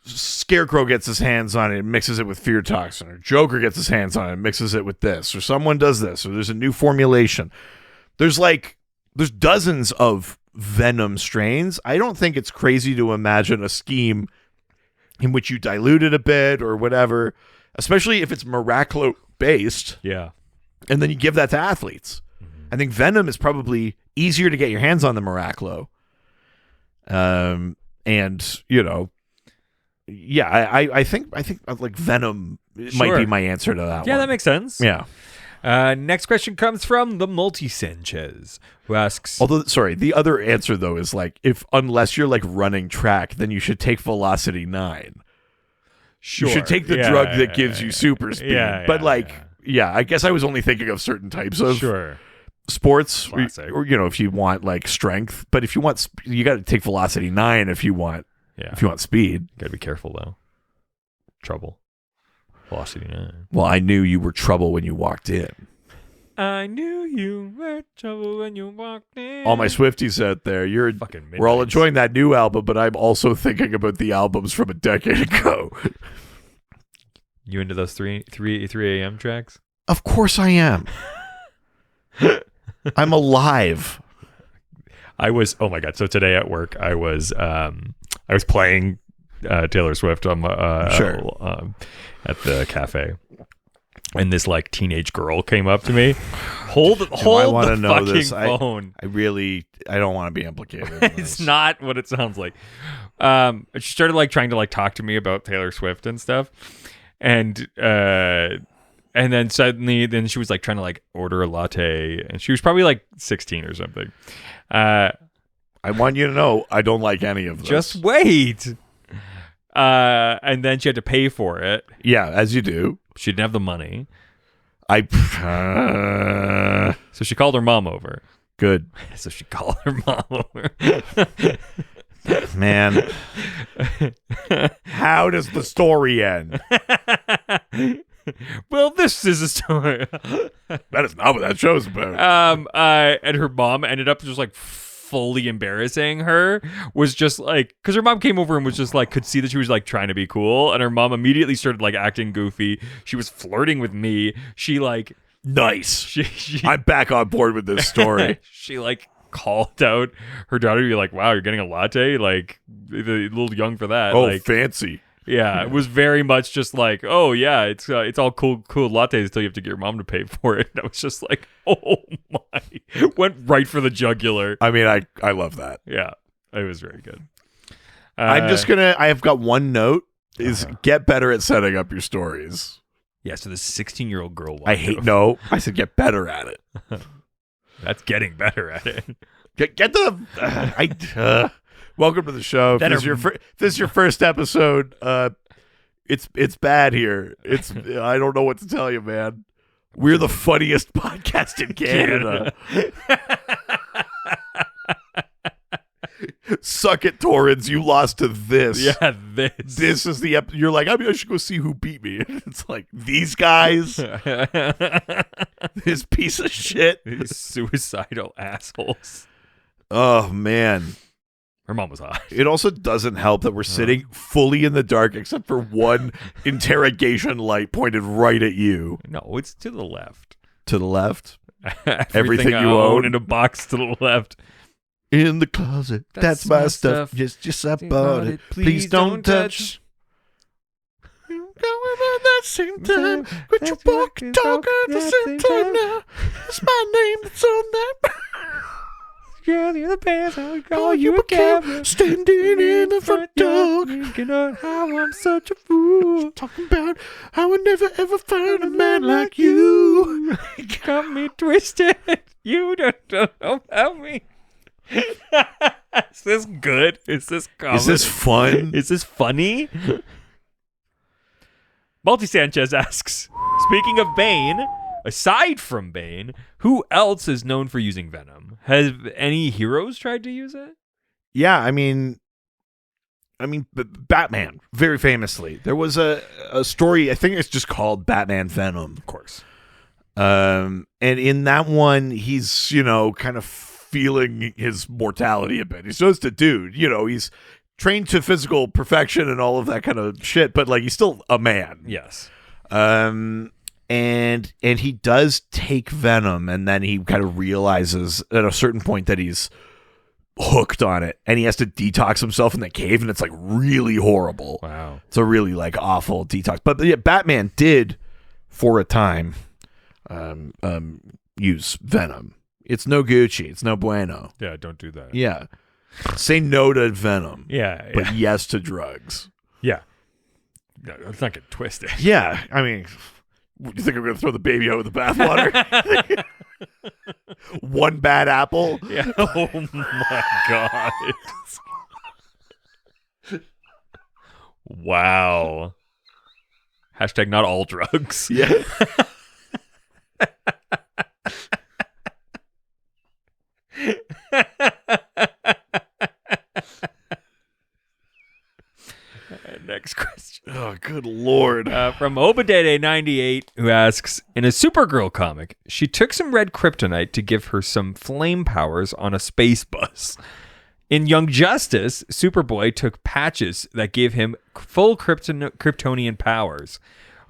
Scarecrow gets his hands on it and mixes it with Fear Toxin, or Joker gets his hands on it and mixes it with this, or someone does this, or there's a new formulation. There's dozens of Venom strains. I don't think it's crazy to imagine a scheme in which you dilute it a bit or whatever, especially if it's Miraclo based. Yeah. And then you give that to athletes. Mm-hmm. I think Venom is probably easier to get your hands on than Miraclo. And you know, yeah, I think like Venom might be my answer to that one. Yeah, that makes sense. Yeah. Next question comes from the Multi Sanchez, who asks. Although, sorry, the other answer though is like unless you're like running track, then you should take Velocity 9. Sure. You should take the drug that gives you super speed. But yeah, I guess I was only thinking of certain types of sports, or you know, if you want like strength. But if you want, you got to take Velocity 9 if you want. Yeah. If you want speed, got to be careful though. Trouble. Velocity 9. Well, I knew you were trouble when you walked in. I knew you were trouble when you walked in. All my Swifties out there, we're all enjoying that new album, but I'm also thinking about the albums from a decade ago. You into those 3 a.m. tracks? Of course I am. I'm alive. I was, oh my God. So today at work, I was playing Taylor Swift at the cafe. And this like teenage girl came up to me. Hold I want to know fucking this. phone. I don't want to be implicated. It's not what it sounds like. She started like trying to like talk to me about Taylor Swift and stuff. And then suddenly she was like trying to like order a latte, and she was probably like 16 or something. I want you to know I don't like any of this. Just wait. And then she had to pay for it. Yeah, as you do. She didn't have the money. So she called her mom over. Good. So she called her mom over. Man, how does the story end? Well, this is a story. That is not what that show's about. And her mom ended up just like fully embarrassing her. Was just like, because her mom came over and was just like, could see that she was like trying to be cool, and her mom immediately started like acting goofy. She was flirting with me. She like Nice. I'm back on board with this story. She like called out her daughter to be like, wow, you're getting a latte? Like, a little young for that. Oh, like, fancy. Yeah, it was very much just like, oh yeah, it's all cool lattes until you have to get your mom to pay for it. And I was just like, oh my, went right for the jugular. I mean, I love that. Yeah, it was very good. I have got one note, is get better at setting up your stories. Yeah, so this 16-year-old girl. No, I said get better at it. That's getting better at it. Welcome to the show. If this is your first episode, it's bad here. I don't know what to tell you, man. We're the funniest podcast in Canada. Suck it, Torrens. You lost to this. Yeah, This is the episode. You're like, I should go see who beat me. It's like, these guys. This piece of shit. These suicidal assholes. Oh, man. Her mom was hot. It also doesn't help that we're sitting fully in the dark except for one interrogation light pointed right at you. No, it's to the left. To the left? Everything you own in a box to the left. In the closet. That's my stuff. Just I bought it. Please don't touch. Going at that same time. Quit your walk and talk at the same time now. It's my name that's on that. Yeah, you're the best. I would call you a cab. Standing in the front door. Thinking of how I'm such a fool. Talking about how I never ever find a man like you. You got me twisted. You don't know about me. Is this good? Is this comedy? Is this fun? Is this funny? Multi Sanchez asks, speaking of Bane, aside from Bane, who else is known for using venom? Have any heroes tried to use it? Yeah, I mean, Batman, very famously. There was a story, I think it's just called Batman Venom. Of course. And in that one, he's, kind of feeling his mortality a bit. He's just a dude, he's trained to physical perfection and all of that kind of shit, but like he's still a man. Yes. And he does take venom, and then he kind of realizes at a certain point that he's hooked on it, and he has to detox himself in the cave, and it's like really horrible. Wow. It's a really like awful detox. But yeah, Batman did for a time use venom. It's no Gucci. It's no bueno. Yeah, don't do that. Yeah. Say no to venom. Yeah. But yes to drugs. Yeah. No, let's not get twisted. Yeah. I mean, you think I'm going to throw the baby out with the bathwater? One bad apple? Yeah. Oh, my God. Wow. Hashtag not all drugs. Yeah. Next question. Oh, good Lord. From Obadede98, who asks, in a Supergirl comic, she took some red kryptonite to give her some flame powers on a space bus. In Young Justice, Superboy took patches that gave him full Kryptonian powers.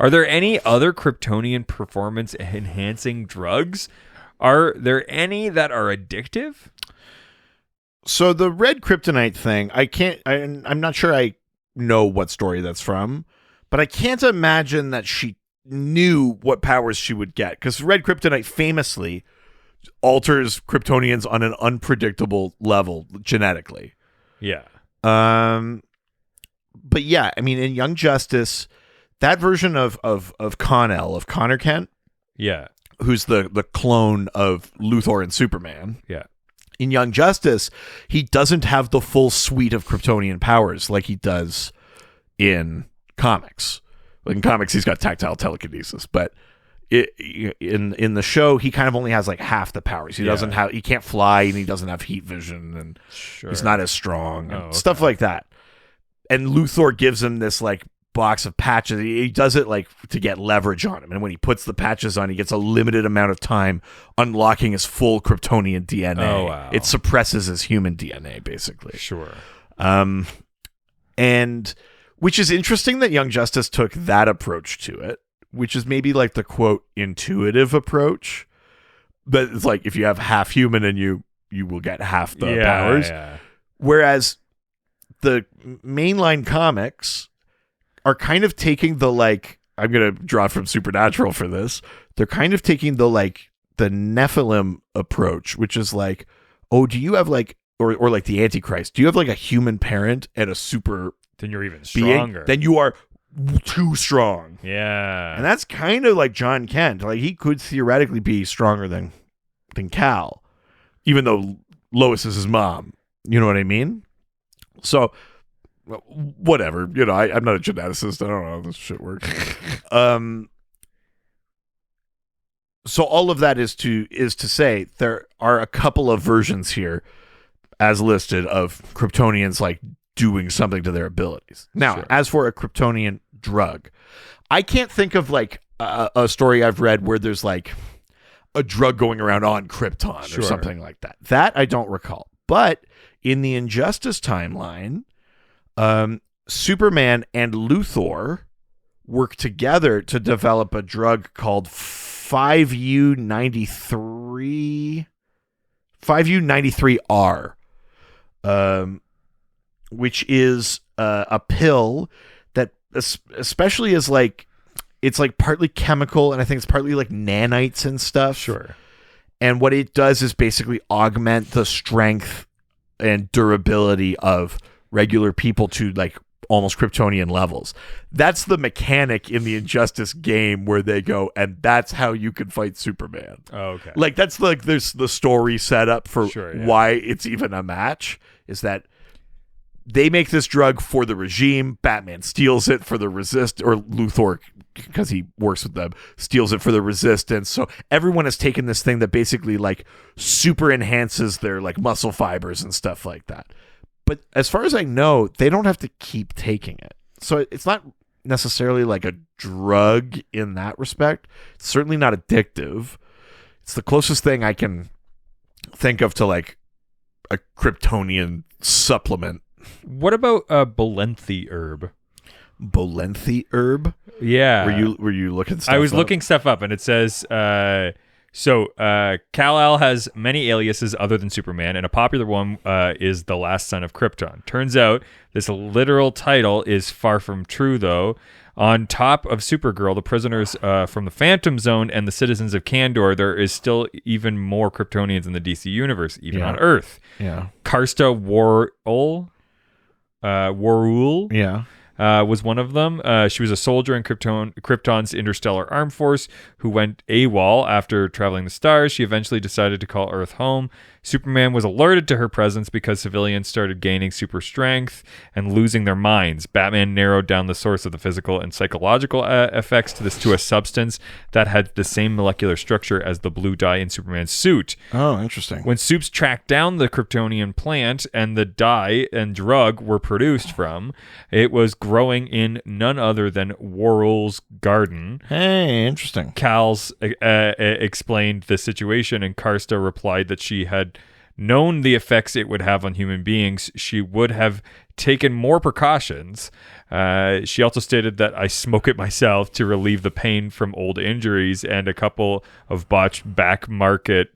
Are there any other Kryptonian performance-enhancing drugs? Are there any that are addictive? So the red kryptonite thing, I'm not sure I know what story that's from, but I can't imagine that she knew what powers she would get, because red kryptonite famously alters Kryptonians on an unpredictable level genetically. Yeah. But yeah, I mean, in Young Justice, that version of Con-El, of Connor Kent, yeah, who's the clone of Luthor and Superman. Yeah. In Young Justice, he doesn't have the full suite of Kryptonian powers like he does in comics. Like in comics, he's got tactile telekinesis, but in the show, he kind of only has like half the powers. He can't fly, and he doesn't have heat vision, and he's not as strong, and stuff like that. And Luthor gives him this like box of patches. He does it like to get leverage on him, and when he puts the patches on, he gets a limited amount of time unlocking his full Kryptonian DNA. Oh, wow. It suppresses his human DNA basically. Sure. And which is interesting that Young Justice took that approach to it, which is maybe like the quote intuitive approach. But it's like if you have half human and you will get half the powers. Yeah. Whereas the mainline comics are kind of taking the like, I'm going to draw from Supernatural for this. They're kind of taking the like the Nephilim approach, which is like, oh, do you have like, or like the Antichrist, do you have like a human parent and a super Then you're even stronger. Then you are too strong. Yeah. And that's kind of like John Kent. Like he could theoretically be stronger than Cal, even though Lois is his mom. You know what I mean? So whatever. You know, I'm not a geneticist. I don't know how this shit works. So all of that is to say there are a couple of versions here, as listed, of Kryptonians like doing something to their abilities. Now, Sure. as for a Kryptonian drug, I can't think of like a story I've read where there's like a drug going around on Krypton Sure. or something like that. That I don't recall. But in the Injustice timeline, Superman and Luthor work together to develop a drug called 5U93R, which is a pill that especially is like, it's like partly chemical, and I think it's partly like nanites and stuff. Sure. And what it does is basically augment the strength and durability of regular people to like almost Kryptonian levels. That's the mechanic in the Injustice game where they go, and that's how you can fight Superman. Oh, okay. Like that's like there's the story set up for Sure, yeah. why it's even a match, is that they make this drug for the regime. Batman steals it for the or Luthor, because he works with them, steals it for the resistance. So everyone has taken this thing that basically like super enhances their like muscle fibers and stuff like that. But as far as I know, they don't have to keep taking it. So it's not necessarily like a drug in that respect. It's certainly not addictive. It's the closest thing I can think of to like a Kryptonian supplement. What about Bolenthi herb? Bolenthi herb? Yeah. Were you looking stuff I was up? looking stuff up, and it says Kal-El has many aliases other than Superman, and a popular one is the last son of Krypton. Turns out this literal title is far from true, though. On top of Supergirl, the prisoners from the Phantom Zone, and the citizens of Kandor, there is still even more Kryptonians in the DC universe, even on Earth. Yeah. Karsta Warul Yeah. was one of them. She was a soldier in Krypton's interstellar armed force who went AWOL after traveling the stars. She eventually decided to call Earth home. Superman was alerted to her presence because civilians started gaining super strength and losing their minds. Batman narrowed down the source of the physical and psychological effects to a substance that had the same molecular structure as the blue dye in Superman's suit. Oh, interesting. When Supes tracked down the Kryptonian plant and the dye and drug were produced from, it was growing in none other than Warul's garden. Hey, interesting. Cal's explained the situation, and Karsta replied that she had known the effects it would have on human beings. She would have taken more precautions. She also stated that I smoke it myself to relieve the pain from old injuries and a couple of botched black market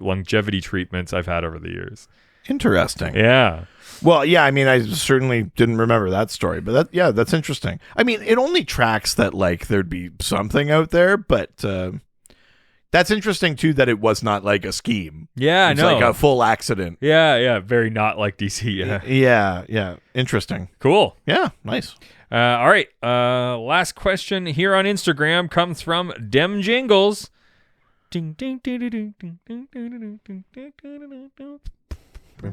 longevity treatments I've had over the years. Interesting. Yeah. Well, yeah, I mean, I certainly didn't remember that story, but that's interesting. I mean, it only tracks that like there'd be something out there, but that's interesting too that it was not like a scheme. Yeah, It's I know. like a full accident. Yeah, very not like DC. Yeah. Yeah. Interesting. Cool. Yeah, nice. All right. Last question here on Instagram comes from Dem Jingles. Ding, ding, ding, ding, ding, ding, ding, ding, ding, ding, ding, ding. I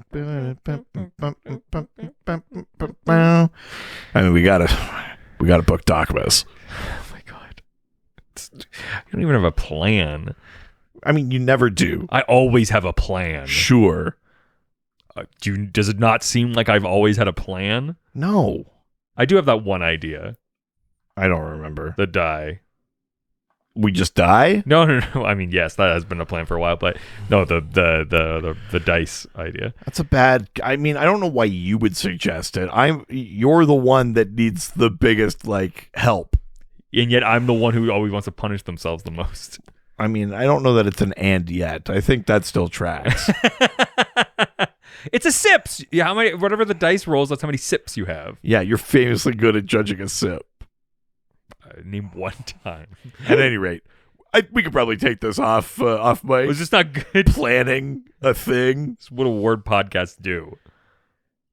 mean, we gotta book Docmas. Oh my god. You don't even have a plan. I mean, you never do. I always have a plan. Sure. Does it not seem like I've always had a plan? No. I do have that one idea. I don't remember. The die. We just die? No. I mean, yes, that has been a plan for a while, but no, the dice idea. That's a bad. I mean, I don't know why you would suggest it. You're the one that needs the biggest like help. And yet I'm the one who always wants to punish themselves the most. I mean, I don't know that it's an and yet. I think that still tracks. It's a sips. Yeah, how many? Whatever the dice rolls, that's how many sips you have. Yeah, you're famously good at judging a sip. Name one time. At any rate, we could probably take this off mic. Was this not good? Planning a thing. It's what award podcasts do.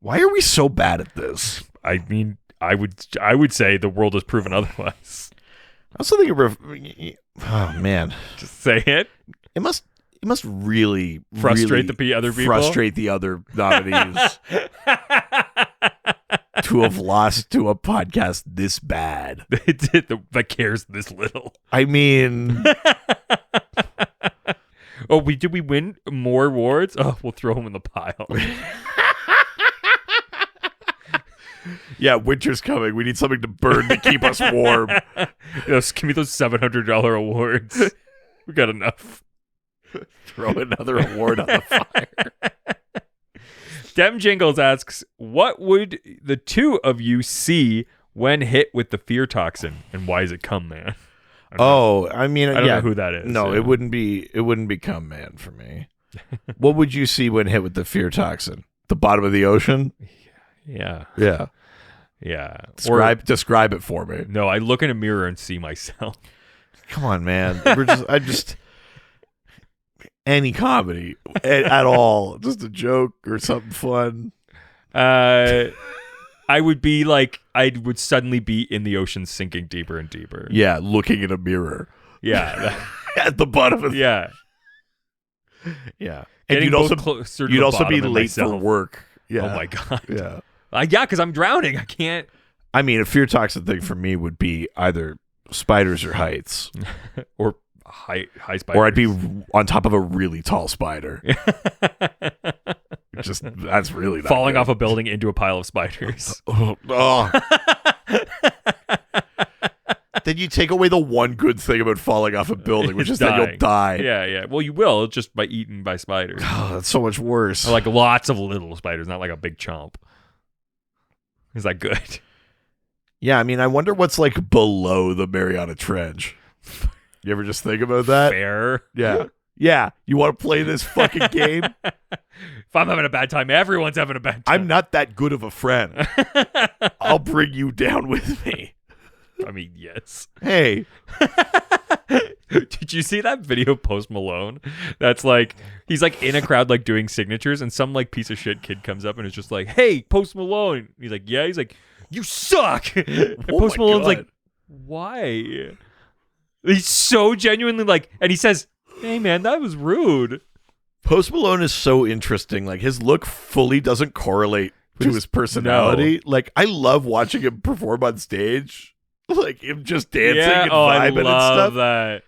Why are we so bad at this? I mean, I would say the world has proven otherwise. I also think oh man, Just say it. It must really Frustrate the other people. Frustrate the other nominees to have lost to a podcast this bad. That cares this little. I mean, did we win more awards? Oh, we'll throw them in the pile. Yeah, winter's coming. We need something to burn to keep us warm. Give me those $700 awards. We got enough. Throw another award on the fire. Dem Jingles asks, what would the two of you see when hit with the fear toxin, and why does it come, man? I don't know who that is. No, yeah. it wouldn't be Come Man for me. What would you see when hit with the fear toxin? The bottom of the ocean? Yeah. Describe it for me. No, I look in a mirror and see myself. Come on, man. Any comedy at all, just a joke or something fun. I would suddenly be in the ocean, sinking deeper and deeper. Yeah, looking in a mirror. Yeah, at the bottom of yeah. And you'd also be late myself. for work. Yeah. Oh my god. Yeah. Because I'm drowning. I can't. I mean, a fear toxin thing for me would be either spiders or heights, or high spiders, or I'd be on top of a really tall spider. That's really not falling good. off a building into a pile of spiders. Then you take away the one good thing about falling off a building, which is that you'll die. Yeah. Well, you will just by eaten by spiders. Oh, that's so much worse. Or like lots of little spiders, not like a big chomp. Is that good? Yeah, I mean, I wonder what's like below the Mariana Trench. You ever just think about that? Fair. Yeah. Yeah. You want to play this fucking game? If I'm having a bad time, everyone's having a bad time. I'm not that good of a friend. I'll bring you down with me. I mean, yes. Hey. Did you see that video of Post Malone? That's like, he's like in a crowd like doing signatures, and some like piece of shit kid comes up and is just like, hey, Post Malone. He's like, yeah. He's like, you suck. And Post Malone's like, why? He's so genuinely like, and he says, hey man, that was rude. Post Malone is so interesting. Like, his look fully doesn't correlate to his personality. No. Like, I love watching him perform on stage. Like, him just dancing and vibing and stuff. That.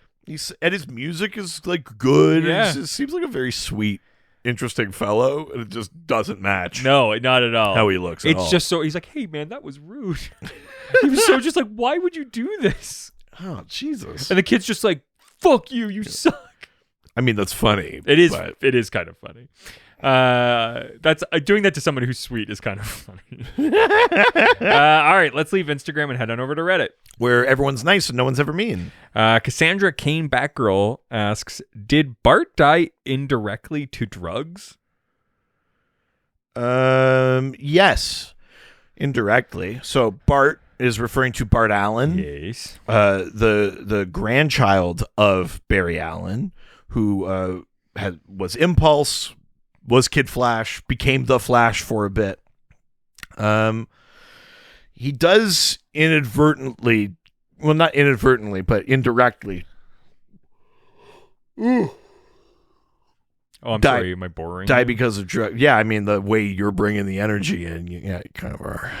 And his music is like good. Yeah. It seems like a very sweet, interesting fellow, and it just doesn't match. No, not at all. How he looks. It's just so, he's like, hey man, that was rude. He was so just like, why would you do this? Oh, Jesus. And the kid's just like, fuck you, you suck. I mean, that's funny. It is. It is kind of funny. That's doing that to someone who's sweet is kind of funny. All right, let's leave Instagram and head on over to Reddit, where everyone's nice and no one's ever mean. Cassandra Kane Batgirl asks, did Bart die indirectly to drugs? Yes, indirectly. So Bart is referring to Bart Allen. Yes. The grandchild of Barry Allen, who was Impulse, was Kid Flash, became the Flash for a bit. He does inadvertently, well, not inadvertently, but indirectly. Oh, I'm sorry, am I boring? Die because of drugs. Yeah, I mean, the way you're bringing the energy in, you kind of are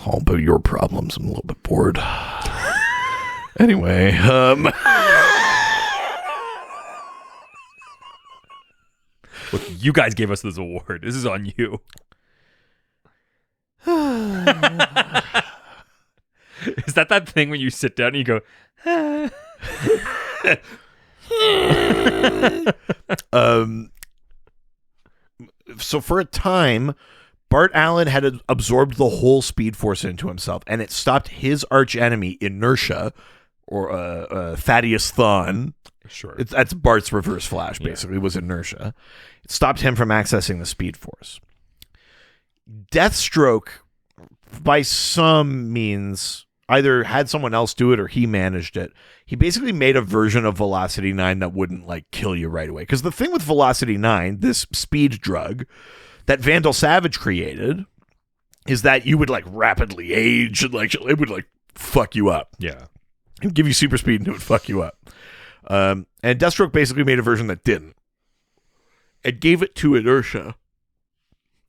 all about your problems. I'm a little bit bored. Anyway, Look, you guys gave us this award. This is on you. Is that thing when you sit down and you go, So for a time, Bart Allen had absorbed the whole Speed Force into himself, and it stopped his arch enemy, Inertia, Thaddeus Thawne. Sure. That's Bart's reverse flash, basically, was inertia. It stopped him from accessing the Speed Force. Deathstroke, by some means, either had someone else do it or he managed it. He basically made a version of Velocity 9 that wouldn't like kill you right away. Because the thing with Velocity 9, this speed drug that Vandal Savage created, is that you would like rapidly age and like it would like fuck you up. Yeah. And give you super speed and it would fuck you up. And Deathstroke basically made a version that didn't. It gave it to inertia.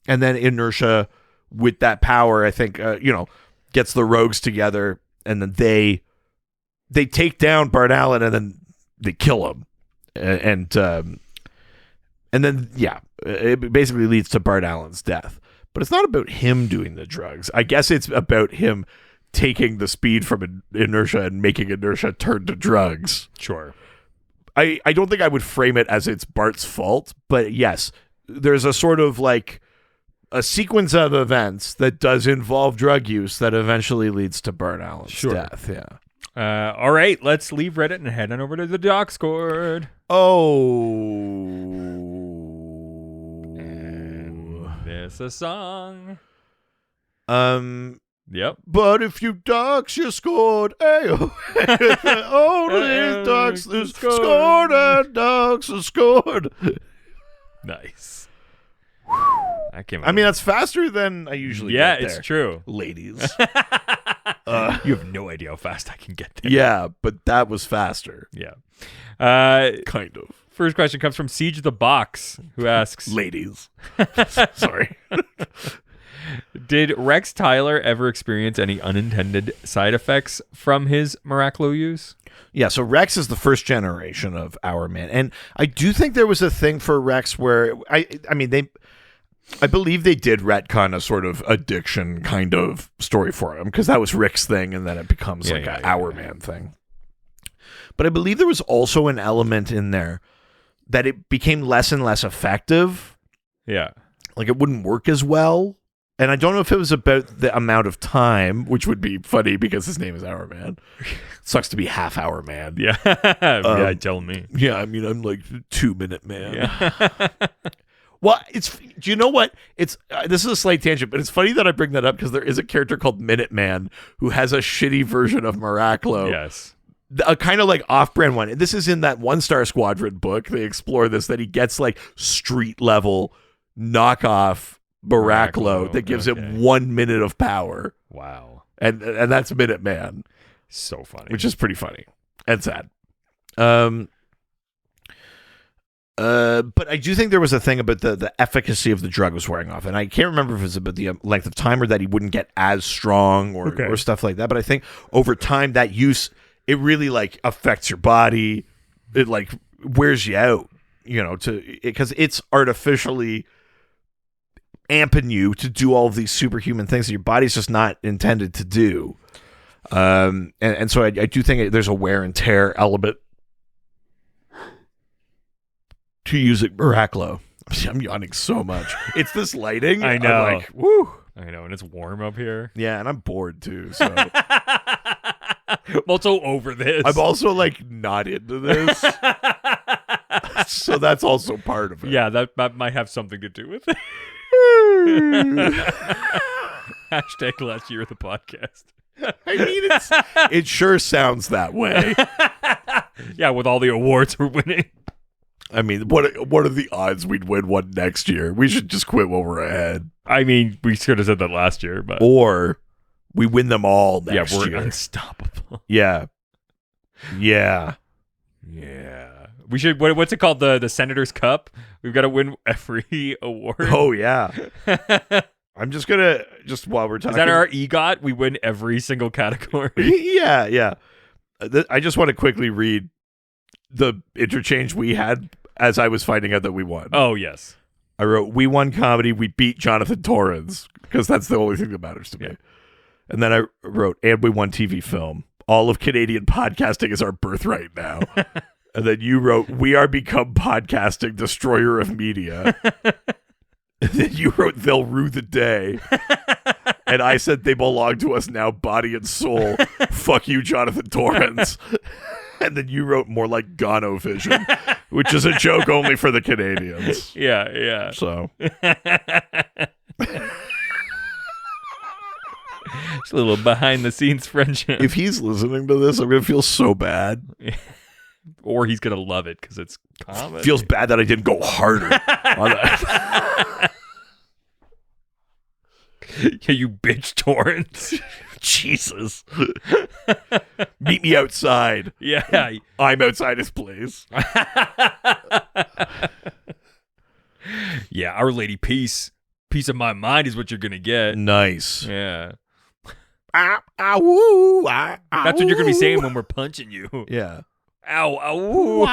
And then inertia, with that power, I think, gets the rogues together, and then they take down Bart Allen, and then they kill him. And then, it basically leads to Bart Allen's death. But it's not about him doing the drugs. I guess it's about him taking the speed from inertia and making inertia turn to drugs. Sure. I don't think I would frame it as it's Bart's fault, but yes, there's a sort of like a sequence of events that does involve drug use that eventually leads to Bart Allen's death. Yeah. All right, let's leave Reddit and head on over to the Discord. Oh. And there's a song. Yep. But if you ducks, you scored. Ayo. Only ducks scored and ducks scored. Nice. I mean, that's faster than I usually get there. It's true. Ladies. You have no idea how fast I can get there. Yeah, but that was faster. Yeah. Kind of. First question comes from Siege the Box, who asks... Ladies. Sorry. Did Rex Tyler ever experience any unintended side effects from his Miraclo use? Yeah, so Rex is the first generation of Our Man. And I do think there was a thing for Rex where, I believe they did retcon a sort of addiction kind of story for him, because that was Rick's thing, and then it becomes Our Man thing. But I believe there was also an element in there that it became less and less effective. Yeah. Like it wouldn't work as well. And I don't know if it was about the amount of time, which would be funny because his name is Our Man. Sucks to be half Our Man. Yeah. Tell me. Yeah, I mean, I'm like 2-minute man. Yeah. Well, do you know what? This is a slight tangent, but it's funny that I bring that up because there is a character called Minuteman who has a shitty version of Miraclo. Yes. A kind of like off-brand one. And this is in that One Star Squadron book. They explore this, that he gets like street level knockoff Miraclo that gives him 1 minute of power. Wow. And that's Minuteman. So funny. Which is pretty funny and sad. But I do think there was a thing about the efficacy of the drug was wearing off. And I can't remember if it was about the length of time or that he wouldn't get as strong or stuff like that. But I think over time that use, it really like affects your body. It like wears you out, because it's artificially amping you to do all of these superhuman things that your body's just not intended to do. And so I do think there's a wear and tear element to using Miraclo. I'm yawning so much. It's this lighting. I know. I'm like, woo. I know, and it's warm up here. Yeah, and I'm bored too. So I'm also over this. I'm also like not into this. So that's also part of it. Yeah, that might have something to do with it. Hashtag last year of the podcast. I mean, it sure sounds that way. Yeah, with all the awards we're winning. I mean, what are the odds we'd win one next year? We should just quit while we're ahead. I mean, we could have said that last year, but or we win them all next year. Yeah, we're unstoppable. Yeah. We should. What's it called? The Senator's Cup. We've got to win every award. Oh yeah. I'm just gonna while we're talking. Is that our EGOT? We win every single category. Yeah. I just want to quickly read the interchange we had as I was finding out that we won. Oh yes. I wrote, "We won comedy. We beat Jonathan Torrens," because that's the only thing that matters to me. Yeah. And then I wrote, "And we won TV film. All of Canadian podcasting is our birthright now." And then you wrote, "We are become podcasting, destroyer of media." And then you wrote, "They'll rue the day." and I said they belong to us now, body and soul. Fuck you, Jonathan Torrens. And then you wrote more like Gano Vision, which is a joke only for the Canadians. Yeah. So. It's a little behind the scenes friendship. If he's listening to this, I'm going to feel so bad. Or he's going to love it because it's comedy. Feels bad that I didn't go harder on that. Yeah, you bitch, Torrance. Jesus. Meet me outside. Yeah. I'm outside his place. Yeah, Our Lady Peace. Peace of my mind is what you're going to get. Nice. Yeah. That's what you're going to be saying when we're punching you. Yeah. Ow, ow.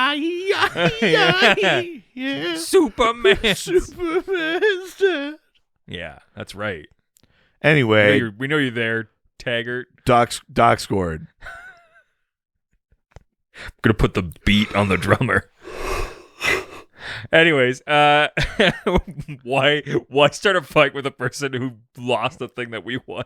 Yeah. Superman. Superman's dead. Yeah, that's right. Anyway. We know you're there, Taggart. Doc scored. I'm going to put the beat on the drummer. Anyways, why start a fight with a person who lost the thing that we won?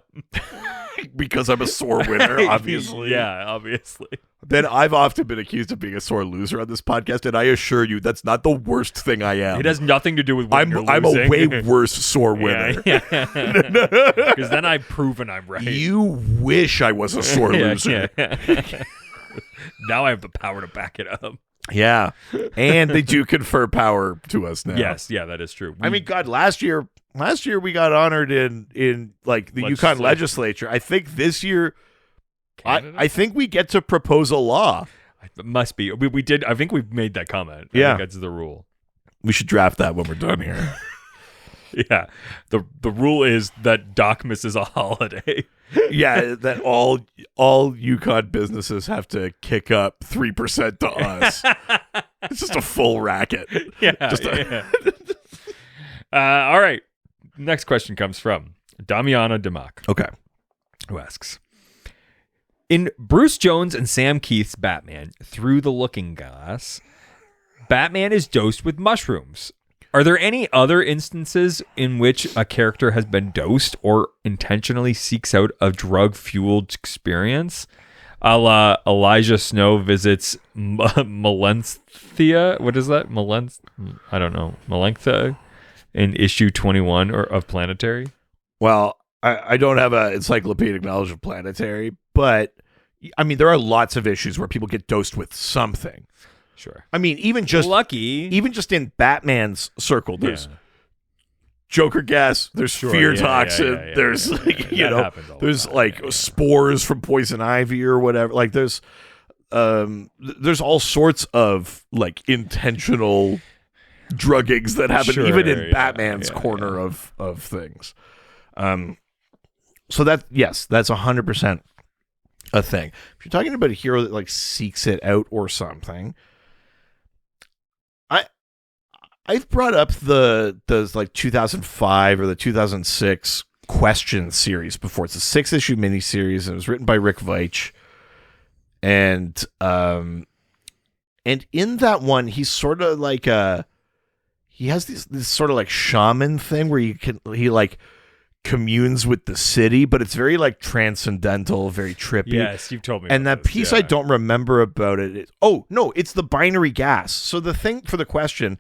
Because I'm a sore winner, obviously. Yeah, obviously. Then I've often been accused of being a sore loser on this podcast, and I assure you that's not the worst thing I am. It has nothing to do with winning or losing. I'm a way worse sore winner. Because then I've proven I'm right. You wish I was a sore loser. Yeah. Now I have the power to back it up. Yeah. And they do confer power to us now. Yes, yeah, that is true. I mean, God, last year we got honored in like the Yukon legislature. I think this year I think we get to propose a law. It must be. We did. I think we've made that comment. I think that's the rule. We should draft that when we're done here. Yeah. The rule is that Doc misses a holiday. Yeah, that all Yukon businesses have to kick up 3% to us. It's just a full racket. Yeah. All right. Next question comes from Damiana Demak. Okay. Who asks, in Bruce Jones and Sam Keith's Batman Through the Looking Glass, Batman is dosed with mushrooms. Are there any other instances in which a character has been dosed or intentionally seeks out a drug-fueled experience? A la Elijah Snow visits Melenthia. What is that? I don't know. Melentha in issue 21 of Planetary? Well, I don't have an encyclopedic knowledge of Planetary, but I mean, there are lots of issues where people get dosed with something. Sure. I mean, even just in Batman's circle, there's Joker gas, there's fear toxin, there's there's spores from poison ivy or whatever. Like there's all sorts of like intentional druggings that happen even in Batman's corner of things. So that's 100% a thing. If you're talking about a hero that like seeks it out or something, I've brought up the like 2005 or the 2006 Question series before. It's a 6-issue miniseries, and it was written by Rick Veitch. And in that one, he's sort of like he has this sort of like shaman thing where he like communes with the city, but it's very like transcendental, very trippy. Yes, you've told me. And that piece I don't remember about it. It's the binary gas. So the thing for the Question,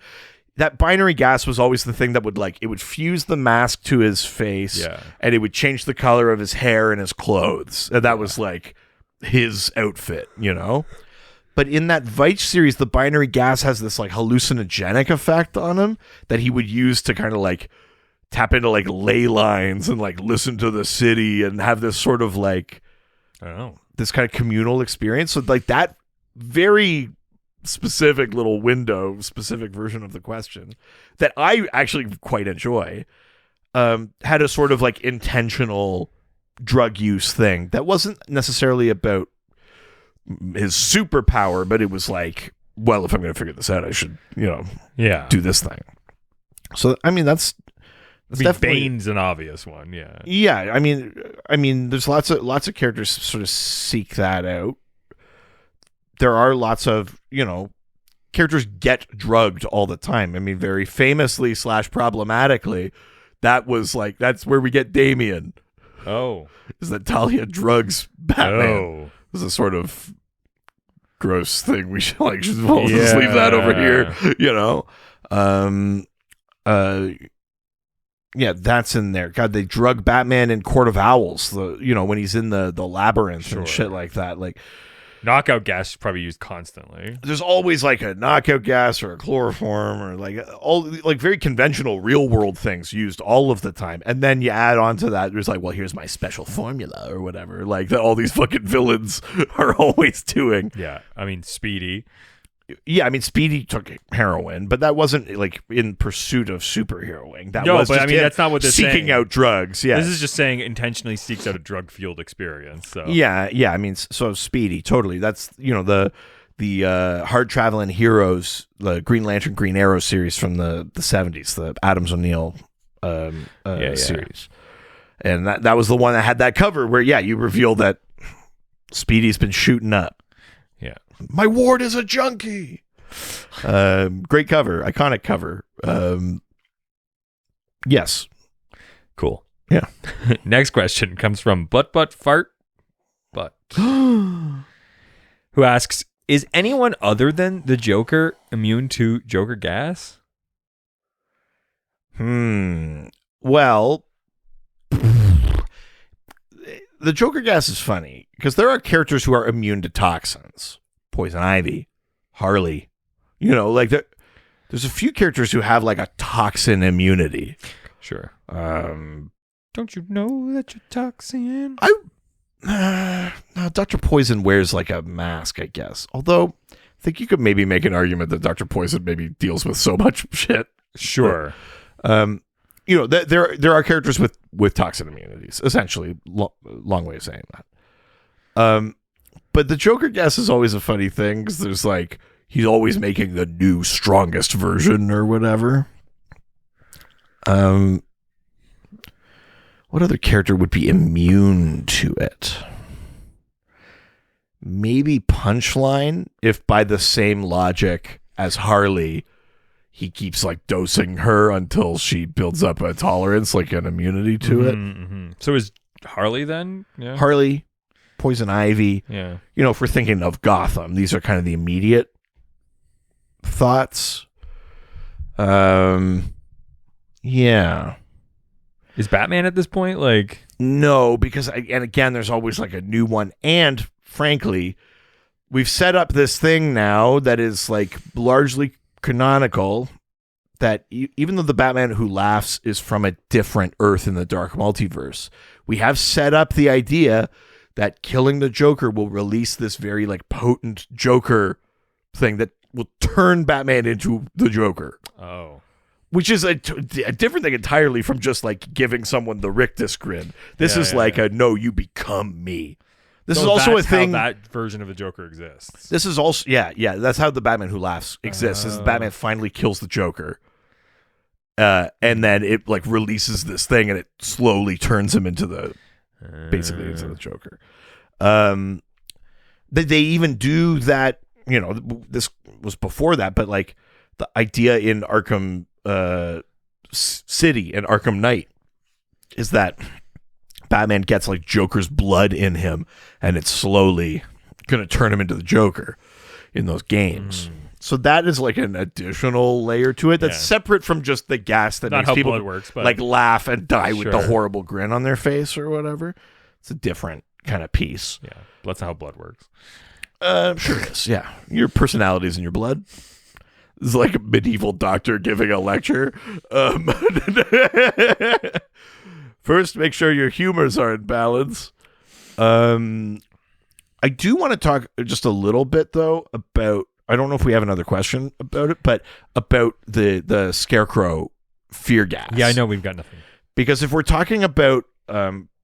that binary gas was always the thing that would it would fuse the mask to his face, and it would change the color of his hair and his clothes. And that was like his outfit, you know? But in that Veitch series, the binary gas has this like hallucinogenic effect on him that he would use to kind of like tap into like ley lines and like listen to the city and have this sort of like, I don't know, this kind of communal experience. So like that very specific little specific version of the Question that I actually quite enjoy, had a sort of like intentional drug use thing that wasn't necessarily about his superpower, but it was like, well, if I'm going to figure this out, I should, do this thing. So, I mean, that's definitely Bane's an obvious one. Yeah. Yeah. I mean, there's lots of characters sort of seek that out. There are lots of, characters get drugged all the time. I mean, very famously / problematically, that's where we get Damien. Oh. Is that Talia drugs Batman. Oh. This is a sort of gross thing. We should just leave that over here, yeah, that's in there. God, they drug Batman in Court of Owls, when he's in the labyrinth and shit like that. Like, knockout gas is probably used constantly. There's always like a knockout gas or a chloroform or like all like very conventional real world things used all of the time. And then you add on to that, there's like, well, here's my special formula or whatever. Like that all these fucking villains are always doing. Yeah. I mean, Speedy. Yeah, I mean, Speedy took heroin, but that wasn't like in pursuit of superheroing. That no, was but just I mean, that's not what they're seeking out drugs. Yeah, this is just saying intentionally seeks out a drug-fueled experience. So yeah. I mean, so Speedy, totally. That's the hard traveling heroes, the Green Lantern, Green Arrow series from the 70s, the Adams O'Neill series, and that was the one that had that cover where you reveal that Speedy's been shooting up. Yeah. My ward is a junkie. Great cover, iconic cover. Yes. Cool. Yeah. Next question comes from Fart, who asks, is anyone other than the Joker immune to Joker gas? Well, the Joker gas is funny because there are characters who are immune to toxins. Poison Ivy, Harley, there's a few characters who have like a toxin immunity. Sure. Don't you know that you're toxin? No, Dr. Poison wears like a mask, I guess. Although I think you could maybe make an argument that Dr. Poison maybe deals with so much shit. Sure. But, there are characters with toxin immunities. Essentially, long way of saying that. But the Joker gas is always a funny thing because there's like he's always making the new strongest version or whatever. What other character would be immune to it? Maybe Punchline, if by the same logic as Harley, he keeps like dosing her until she builds up a tolerance, like an immunity to it. Mm-hmm. So is Harley then? Yeah. Harley, Poison Ivy. Yeah. If we're thinking of Gotham, these are kind of the immediate thoughts. Yeah. Is Batman at this point like? No, because and again, there's always like a new one. And frankly, we've set up this thing now that is like largely canonical that even though the Batman Who Laughs is from a different Earth in the Dark Multiverse, we have set up the idea that killing the Joker will release this very like potent Joker thing that will turn Batman into the Joker. Oh. Which is a different thing entirely from just like giving someone the rictus grin. This is no, you become me. This is also a thing. How that version of the Joker exists. This is also that's how the Batman Who Laughs exists. Is Batman finally kills the Joker, and then it like releases this thing and it slowly turns him into basically into the Joker. They even do that. This was before that, but like the idea in Arkham City and Arkham Knight is that Batman gets like Joker's blood in him and it's slowly going to turn him into the Joker in those games. So that is like an additional layer to it that's separate from just the gas that makes people like laugh and die with the horrible grin on their face or whatever. It's a different kind of piece. Yeah. That's not how blood works. Sure it is. Yeah. Your personality is in your blood. It's like a medieval doctor giving a lecture. First, make sure your humors are in balance. I do want to talk just a little bit, though, about... I don't know if we have another question about it, but about the Scarecrow fear gas. Yeah, I know we've got nothing. Because if we're talking about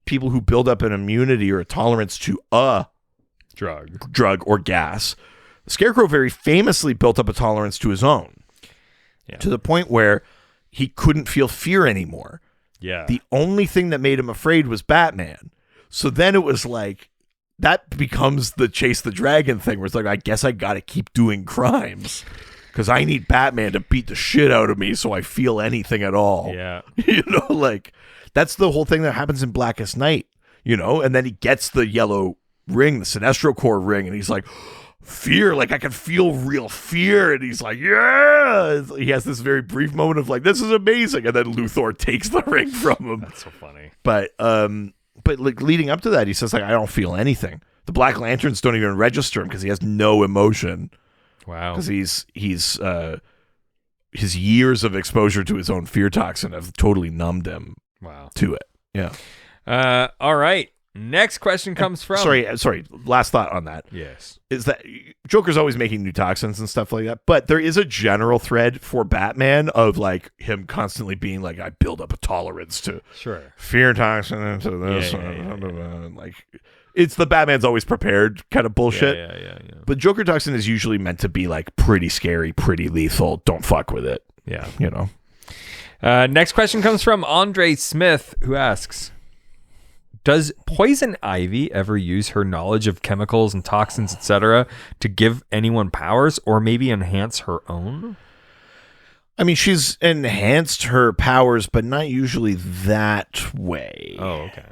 people who build up an immunity or a tolerance to a drug or gas... Scarecrow very famously built up a tolerance to his own, to the point where he couldn't feel fear anymore. Yeah. The only thing that made him afraid was Batman. So then it was like, that becomes the chase the dragon thing, where it's like, I guess I got to keep doing crimes because I need Batman to beat the shit out of me so I feel anything at all. Yeah. Like, that's the whole thing that happens in Blackest Night. and then he gets the yellow ring, the Sinestro Corps ring, and he's like, fear, like I can feel real fear, and he's like, yeah. He has this very brief moment of like, this is amazing, and then Luthor takes the ring from him. That's so funny. But like leading up to that, he says like, I don't feel anything. The Black Lanterns don't even register him because he has no emotion. Wow. Because he's his years of exposure to his own fear toxin have totally numbed him. Wow. To it. Yeah. All right. Next question comes from... Sorry. Last thought on that. Yes. Is that Joker's always making new toxins and stuff like that, but there is a general thread for Batman of like him constantly being like, I build up a tolerance to fear toxin and to this. Like, it's the Batman's always prepared kind of bullshit. Yeah. But Joker toxin is usually meant to be like pretty scary, pretty lethal. Don't fuck with it. Yeah. Next question comes from Andre Smith, who asks, does Poison Ivy ever use her knowledge of chemicals and toxins, etc., to give anyone powers or maybe enhance her own? I mean, she's enhanced her powers, but not usually that way. Oh, okay.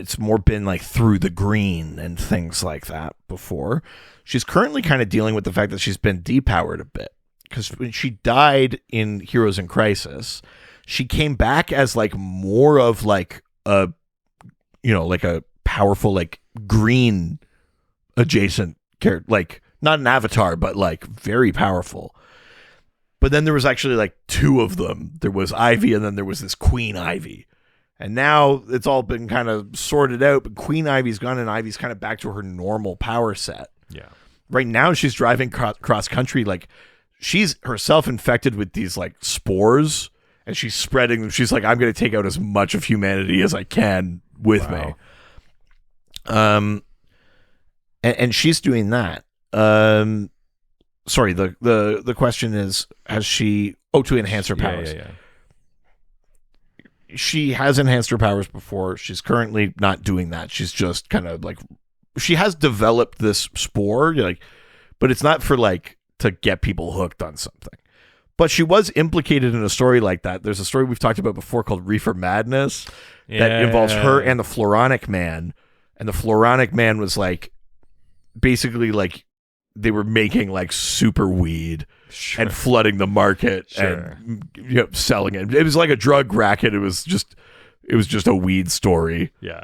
It's more been like through the green and things like that before. She's currently kind of dealing with the fact that she's been depowered a bit. Because when she died in Heroes in Crisis, she came back as like more of like a like a powerful, like green adjacent character, like not an avatar, but like very powerful. But then there was actually like two of them. There was Ivy, and then there was this Queen Ivy. And now it's all been kind of sorted out, but Queen Ivy's gone, and Ivy's kind of back to her normal power set. Yeah. Right now she's driving cross country, like she's herself infected with these like spores, and she's spreading them. She's like, I'm going to take out as much of humanity as I can with me. And she's doing that. Sorry, the question is, has she to enhance her powers? Yeah. She has enhanced her powers before. She's currently not doing that. She's just kind of like, she has developed this spore, like, but it's not for like to get people hooked on something. But she was implicated in a story like that. There's a story we've talked about before called Reefer Madness that involves her and the Floronic Man. And the Floronic Man was like, basically like, they were making like super weed and flooding the market and selling it. It was like a drug racket. It was just a weed story. Yeah.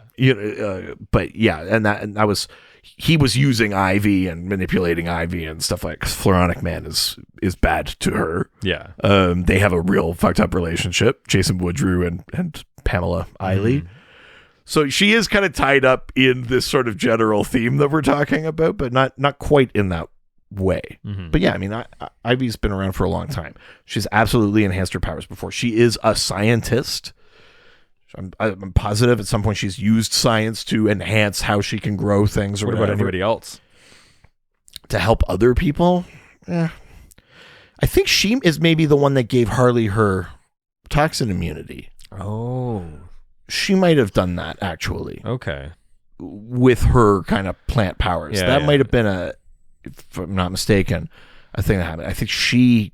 But yeah, and that was, he was using Ivy and manipulating Ivy and stuff like, 'cause Floronic Man is bad to her. Yeah. They have a real fucked up relationship, Jason Woodrue and Pamela Eiley. Mm-hmm. So she is kind of tied up in this sort of general theme that we're talking about, but not quite in that way. Mm-hmm. But yeah, I mean, Ivy's been around for a long time. She's absolutely enhanced her powers before. She is a scientist. I'm positive at some point she's used science to enhance how she can grow things. Or what about anybody else? To help other people? Yeah. I think she is maybe the one that gave Harley her toxin immunity. Oh. She might have done that, actually. Okay. With her kind of plant powers. Yeah, that might have been if I'm not mistaken, a thing that happened. I think she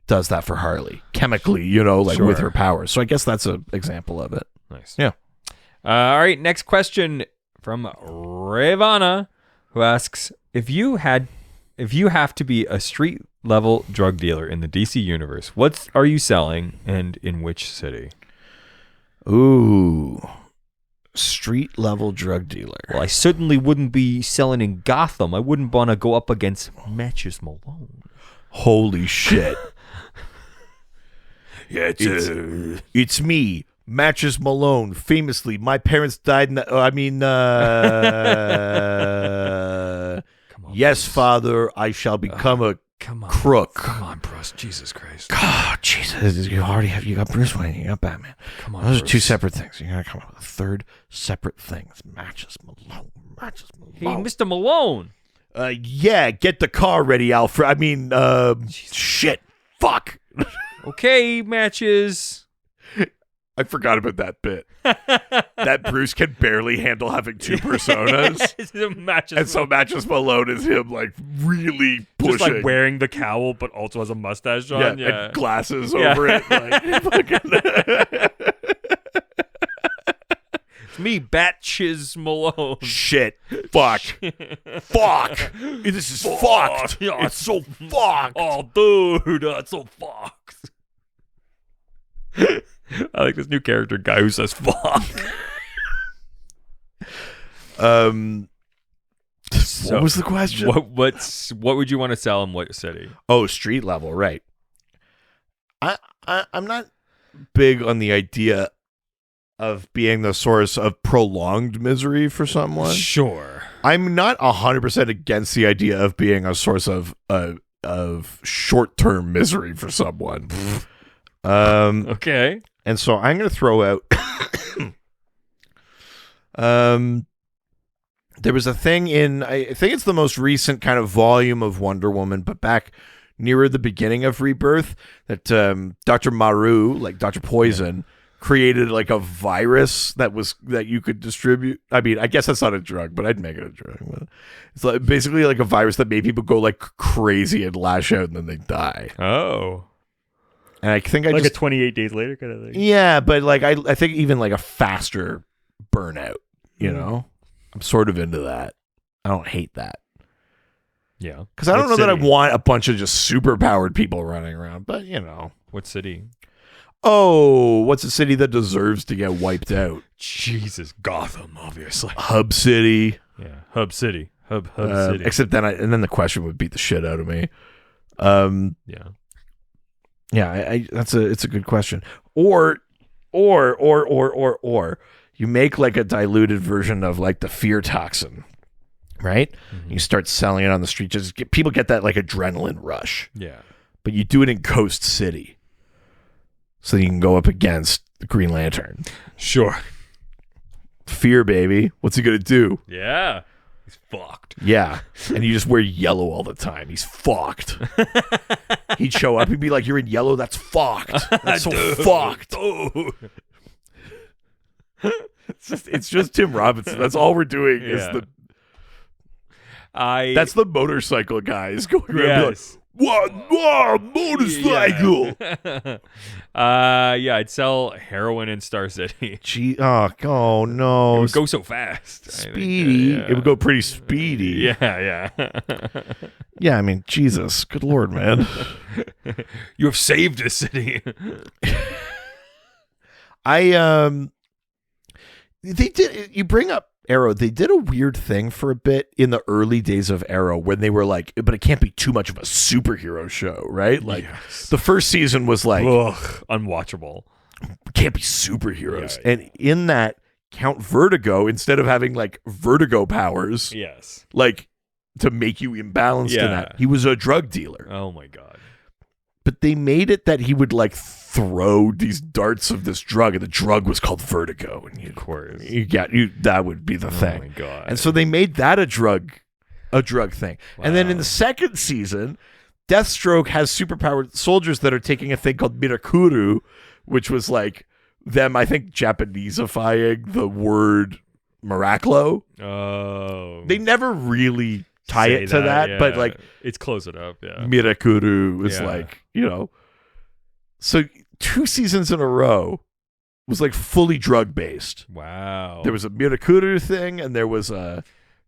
does that for Harley chemically, with her powers. So I guess that's an example of it. Nice. Yeah. All right. Next question from Ravana, who asks, if you have to be a street level drug dealer in the DC universe, what are you selling and in which city? Ooh. Street level drug dealer. Well, I certainly wouldn't be selling in Gotham. I wouldn't want to go up against Matches Malone. Holy shit. Yeah, it's me, Matches Malone. Famously, my parents died in yes, Father, I shall become a crook. Come on, Bruce. Jesus Christ. God, Jesus. You got Bruce Wayne, you got Batman. Come on, those Bruce. are two separate things. You gotta come up with a third separate thing. It's Matches Malone. Hey, Mr. Malone. Yeah, get the car ready, Alfred. I mean, shit. Fuck. Okay, Matches. I forgot about that bit. That Bruce can barely handle having two personas. So Matches Malone is him like really pushing. Just like wearing the cowl but also has a mustache on. Yeah. And glasses over it. Like, It's me, Batchiz Malone. Shit. Fuck. Fuck. This is fucked. Yeah, It's so fucked. Oh, dude, that's so fucked. I like this new character guy who says fuck. What was the question? What would you want to sell in what city? Oh, street level, right. I'm not big on the idea of being the source of prolonged misery for someone. Sure. I'm not 100% against the idea of being a source of short-term misery for someone. Okay. And so I'm going to throw out there was a thing in, I think it's the most recent kind of volume of Wonder Woman, but back nearer the beginning of Rebirth, that Dr. Maru, like Dr. Poison, created like a virus that you could distribute. I mean, I guess that's not a drug, but I'd make it a drug. It's like basically like a virus that made people go like crazy and lash out and then they die. Oh. And I think like a 28 days later kind of thing. Yeah, but like I think even like a faster burnout, you know? I'm sort of into that. I don't hate that. Yeah. Because I don't know that I want a bunch of just super powered people running around, but you know. What city? Oh, what's a city that deserves to get wiped out? Jesus, Gotham, obviously. Hub City. Yeah, Hub City. Hub City. Except then the question would beat the shit out of me. Yeah. Yeah, it's a good question. Or you make like a diluted version of like the fear toxin, right? Mm-hmm. You start selling it on the street. People get that like adrenaline rush. Yeah. But you do it in Coast City, so you can go up against the Green Lantern. Sure. Fear, baby. What's he gonna do? Yeah. He's fucked. Yeah. And you just wear yellow all the time. He's fucked. He'd show up. He'd be like, "You're in yellow. That's fucked. That's so fucked." Dude. It's just Tim Robinson. That's all we're doing. That's the motorcycle guys going around. Yes. What? Whoa, motorcycle. Yeah, I'd sell heroin in Star City. Oh no. It would go so fast. Speedy. It would go pretty speedy. Yeah. Yeah, I mean, Jesus. Good Lord, man. You have saved the city. They did. You bring up Arrow. They did a weird thing for a bit in the early days of Arrow when they were like, but it can't be too much of a superhero show, right? Like the first season was like, unwatchable. Can't be superheroes. Yeah. And in that, Count Vertigo, instead of having like vertigo powers, like to make you imbalanced in that, he was a drug dealer. Oh my God. But they made it that he would like throw these darts of this drug, and the drug was called Vertigo. And of course, that would be the thing. Oh my God! And so they made that a drug thing. Wow. And then in the second season, Deathstroke has superpowered soldiers that are taking a thing called Miraclo, which was like them, I think, Japaneseifying the word Miraclo. Oh, they never really tie it to that, but like it's close enough. Yeah, Miraclo is like, you know. So 2 seasons in a row was like fully drug based. Wow. There was a Miraclo thing, and there was a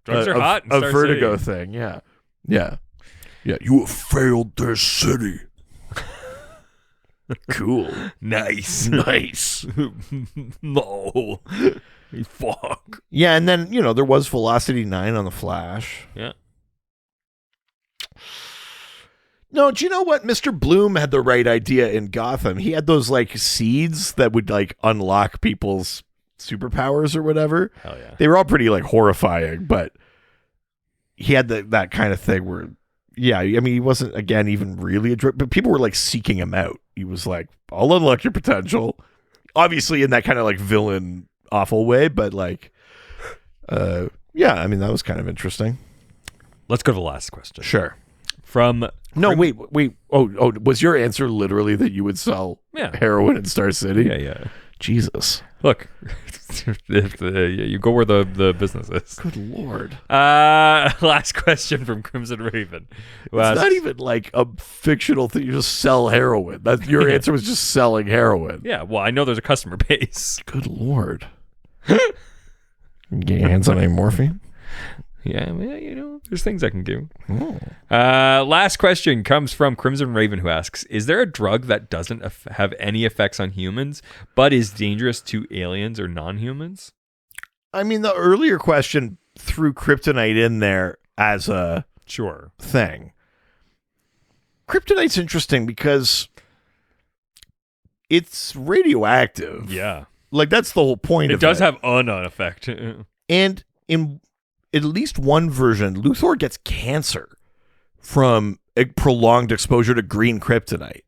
Vertigo thing. Yeah. You have failed this city. Cool. Nice. No. Fuck. Yeah, and then there was Velocity 9 on the Flash. Yeah. No, do you know what? Mr. Bloom had the right idea in Gotham. He had those like seeds that would like unlock people's superpowers or whatever. Hell yeah. They were all pretty like horrifying, but he had that kind of thing where, yeah, I mean, he wasn't, again, even really but people were like seeking him out. He was like, I'll unlock your potential. Obviously in that kind of like villain awful way, but like, yeah, I mean, that was kind of interesting. Let's go to the last question. Sure. Wait. Oh, was your answer literally that you would sell heroin in Star City? Yeah. Jesus. Look, you go where the business is. Good Lord. Last question from Crimson Raven. It's not even like a fictional thing. You just sell heroin. Your answer was just selling heroin. Yeah, well, I know there's a customer base. Good Lord. Get your hands on any morphine? Yeah, well, there's things I can do. Oh. Last question comes from Crimson Raven, who asks, is there a drug that doesn't have any effects on humans, but is dangerous to aliens or non-humans? I mean, the earlier question threw kryptonite in there as a thing. Kryptonite's interesting because it's radioactive. Yeah. Like, that's the whole point of it. It does have an effect. And in at least one version, Luthor gets cancer from a prolonged exposure to green kryptonite.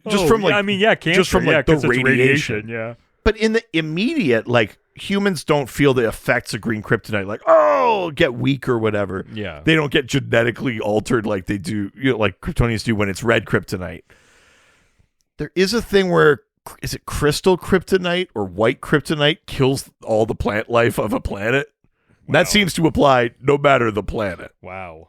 Just from cancer. Just from the radiation. Yeah. But in the immediate, like, humans don't feel the effects of green kryptonite, like, oh, get weak or whatever. Yeah. They don't get genetically altered like they do, like Kryptonians do when it's red kryptonite. There is a thing where, is it crystal kryptonite or white kryptonite kills all the plant life of a planet? Wow. That seems to apply no matter the planet. Wow.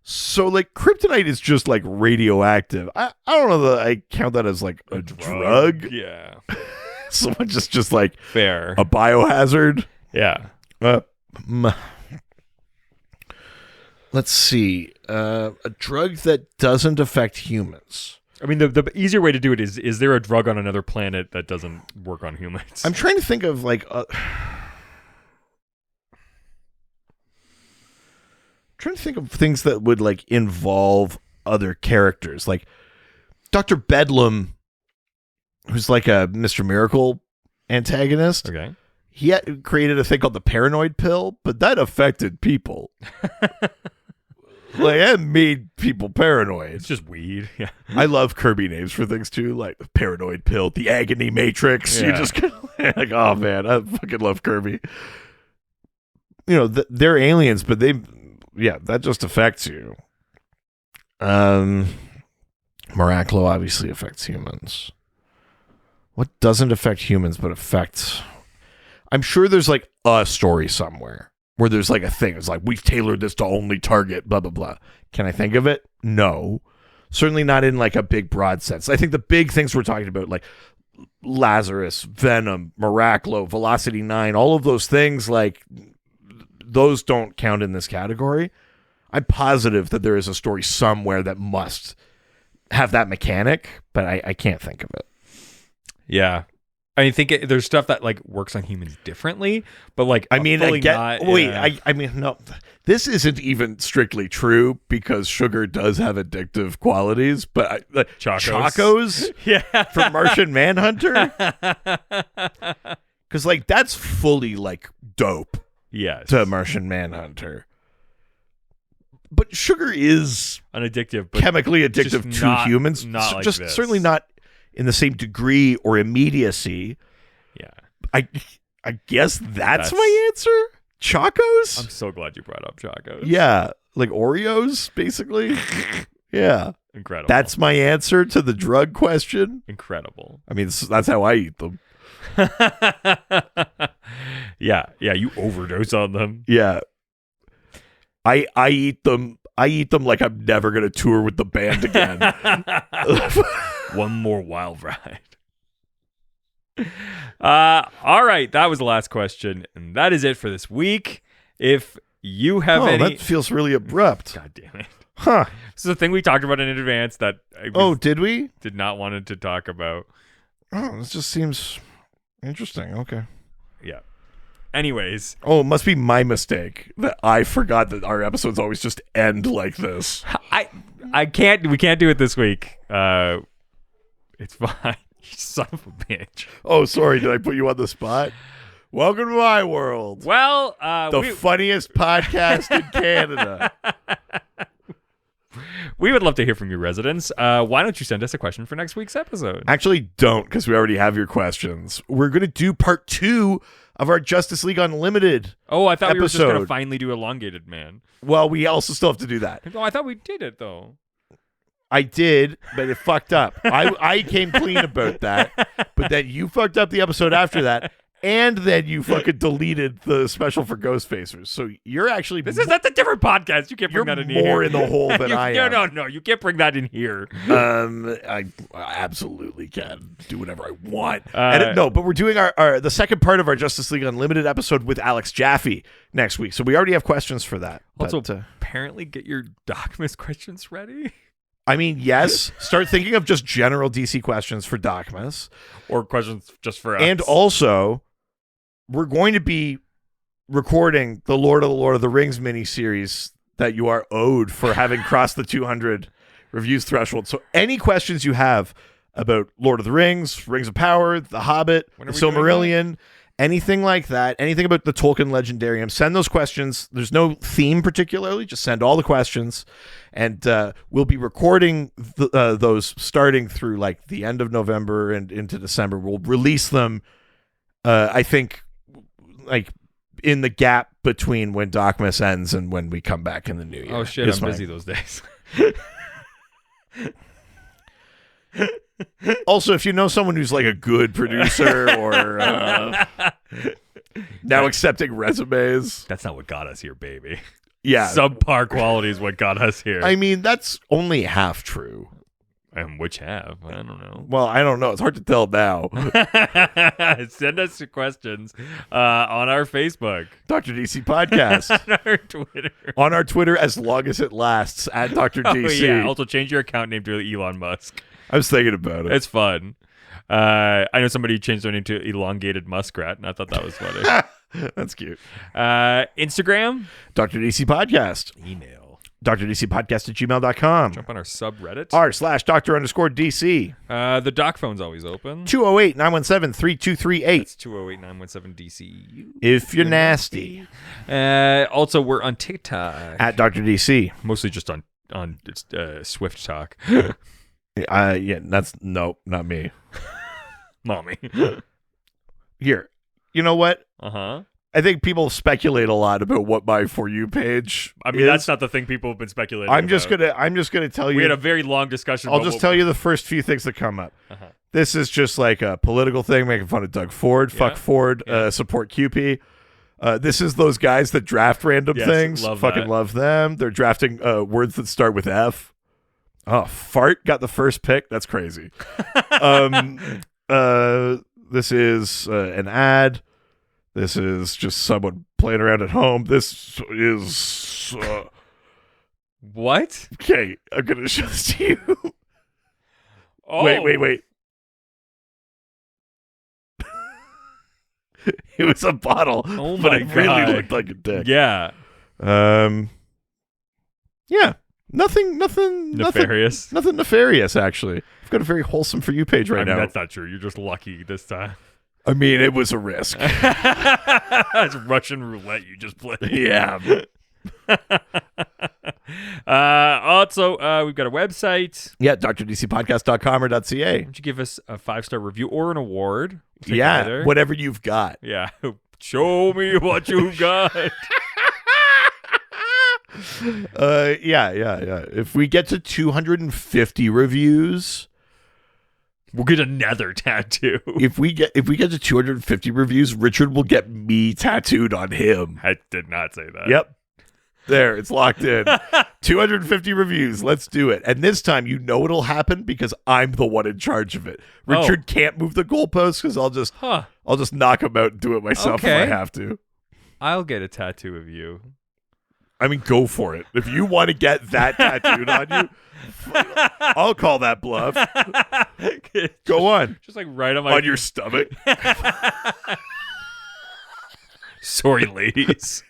So, like, kryptonite is just, like, radioactive. I don't know that I count that as, like, a drug. Yeah. Someone just like fair a biohazard. Yeah. Let's see. A drug that doesn't affect humans. I mean, the easier way to do it is there a drug on another planet that doesn't work on humans? I'm trying to think of, like, trying to think of things that would, like, involve other characters. Like, Dr. Bedlam, who's like a Mr. Miracle antagonist. Okay. He created a thing called the paranoid pill, but that affected people. Like, that made people paranoid. It's just weed. Yeah. I love Kirby names for things too, like the paranoid pill, the agony matrix. Yeah. You just kind of like, oh man, I fucking love Kirby. You know, they're aliens, but that just affects you. Miraclo obviously affects humans. What doesn't affect humans but affects... I'm sure there's, like, a story somewhere where there's, like, a thing. It's like, we've tailored this to only target blah, blah, blah. Can I think of it? No. Certainly not in, like, a big, broad sense. I think the big things we're talking about, like Lazarus, Venom, Miraclo, Velocity 9, all of those things, like, those don't count in this category. I'm positive that there is a story somewhere that must have that mechanic, but I can't think of it. Yeah. I think there's stuff that, like, works on humans differently, but, like, I mean, no, this isn't even strictly true because sugar does have addictive qualities, but Chacos yeah, from Martian Manhunter, because, like, that's fully, like, dope. Yes. To Martian Manhunter. But sugar is unaddictive, but chemically addictive to humans. Not like just this. Certainly not in the same degree or immediacy. Yeah. I guess that's my answer. Chacos? I'm so glad you brought up Chacos. Yeah. Like Oreos, basically. Yeah. Incredible. That's my answer to the drug question. Incredible. I mean, that's how I eat them. Yeah. You overdose on them. Yeah. I eat them like I'm never going to tour with the band again. One more wild ride. All right. That was the last question. And that is it for this week. If you have any... that feels really abrupt. God damn it. Huh. This is a thing we talked about in advance that did we? Did not want to talk about. Oh, this just seems interesting. Okay. Yeah. Anyways. Oh, it must be my mistake that I forgot that our episodes always just end like this. We can't do it this week. It's fine. You son of a bitch. Oh, sorry. Did I put you on the spot? Welcome to my world. Well, the funniest podcast in Canada. We would love to hear from you, residents. Why don't you send us a question for next week's episode? Actually, don't, because we already have your questions. We're going to do part 2 of our Justice League Unlimited. Oh, I thought episode. We were just going to finally do Elongated Man. Well, we also still have to do that. No, I thought we did it, though. I did, but it fucked up. I came clean about that, but then you fucked up the episode after that, And then you fucking deleted the special for Ghost Facers. So you're actually... This is not a different podcast. You can't bring that in here. You're more in the hole than I am. No. You can't bring that in here. I absolutely can do whatever I want. But we're doing the second part of our Justice League Unlimited episode with Alex Jaffe next week. So we already have questions for that. Also, apparently get your Docmus questions ready. I mean, yes. Start thinking of just general DC questions for Docmus. Or questions just for us. And also... we're going to be recording the Lord of the Rings miniseries that you are owed for having crossed the 200 reviews threshold. So any questions you have about Lord of the Rings, Rings of Power, The Hobbit, The Silmarillion, anything like that, anything about the Tolkien Legendarium, send those questions. There's no theme particularly. Just send all the questions. And we'll be recording those starting through like the end of November and into December. We'll release them, I think, like in the gap between when Docmus ends and when we come back in the new year. Oh shit, I'm busy those days. Also, if you know someone who's like a good producer or now accepting resumes. That's not what got us here, baby. Yeah. Subpar quality is what got us here. I mean, that's only half true. And which have? I don't know. Well, I don't know. It's hard to tell now. Send us your questions on our Facebook. Dr. DC Podcast. On our Twitter. On our Twitter, as long as it lasts, at Dr. DC. Yeah. Also, change your account name to Elon Musk. I was thinking about it. It's fun. I know somebody changed their name to Elongated Muskrat, and I thought that was funny. That's cute. Instagram? Dr. DC Podcast. Email. drdcpodcast@gmail.com. Jump on our subreddit. r/Dr_DC. The doc phone's always open. 208-917-3238. It's 208-917-DCU. If you're nasty. Also, we're on TikTok. At Dr. DC. Mostly just on Swift Talk. Yeah, no, not me. Mommy. Here. You know what? Uh-huh. I think people speculate a lot about what my For You page is. That's not the thing people have been speculating I'm just gonna tell you. We had a very long discussion. I'll just tell you the first few things that come up. Uh-huh. This is just like a political thing, making fun of Doug Ford. Yeah. Fuck Ford. Yeah. Support QP. This is those guys that draft random things. Fucking love them. They're drafting words that start with F. Oh, fart got the first pick. That's crazy. This is an ad. This is just someone playing around at home. This is... What? Okay, I'm going to show this to you. Oh. Wait. It was a bottle. Oh but my it God. really looked like a dick. Yeah. Yeah. Nothing Nefarious. Nothing nefarious, actually. I've got a very wholesome For You page right now. That's not true. You're just lucky this time. I mean, it was a risk. It's Russian roulette you just played. Yeah. Also, we've got a website. Yeah, drdcpodcast.com or .ca. Why don't you give us a 5-star review or an award? Take Yeah, either. whatever you've got. Yeah. Show me what you've got. Yeah. If we get to 250 reviews... We'll get another tattoo. If we get to 250 reviews, Richard will get me tattooed on him. I did not say that. Yep. There, it's locked in. 250 reviews. Let's do it. And this time, you know it'll happen because I'm the one in charge of it. Richard can't move the goalposts because I'll just knock him out and do it myself if I have to. I'll get a tattoo of you. I mean, go for it. If you want to get that tattooed on you, I'll call that bluff. Go on. Just like right on my... On your stomach. Sorry, ladies.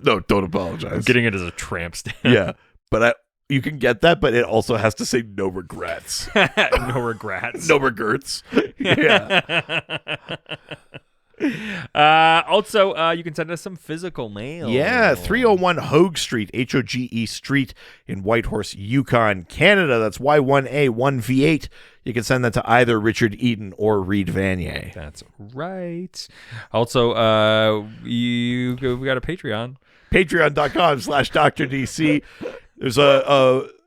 No, don't apologize. I'm getting it as a tramp stamp. Yeah, but you can get that, but it also has to say no regrets. No regrets. No regrets. Yeah. Also, you can send us some physical mail. Yeah, 301 Hogue Street, Hoge Street in Whitehorse, Yukon, Canada. That's Y1A1V8. You can send that to either Richard Eaton or Reed Vanier. That's right. Also, we got a Patreon. Patreon.com/DrDC. There's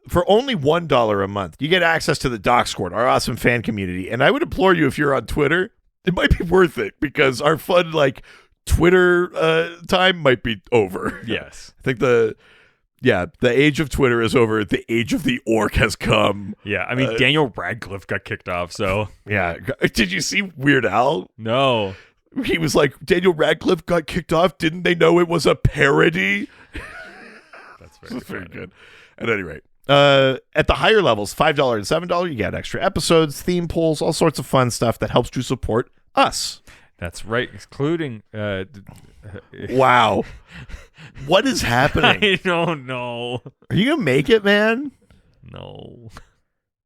for only $1 a month, you get access to the Doc Squad, our awesome fan community. And I would implore you, if you're on Twitter, it might be worth it because our fun Twitter time might be over. Yes. I think the age of Twitter is over. The age of the orc has come. Yeah, I mean, Daniel Radcliffe got kicked off, so. Yeah. Did you see Weird Al? No. He was like, Daniel Radcliffe got kicked off. Didn't they know it was a parody? That's very good. At any rate, at the higher levels, $5 and $7, you get extra episodes, theme polls, all sorts of fun stuff that helps to support us. That's right, including... Wow. What is happening? I don't know. Are you going to make it, man? No.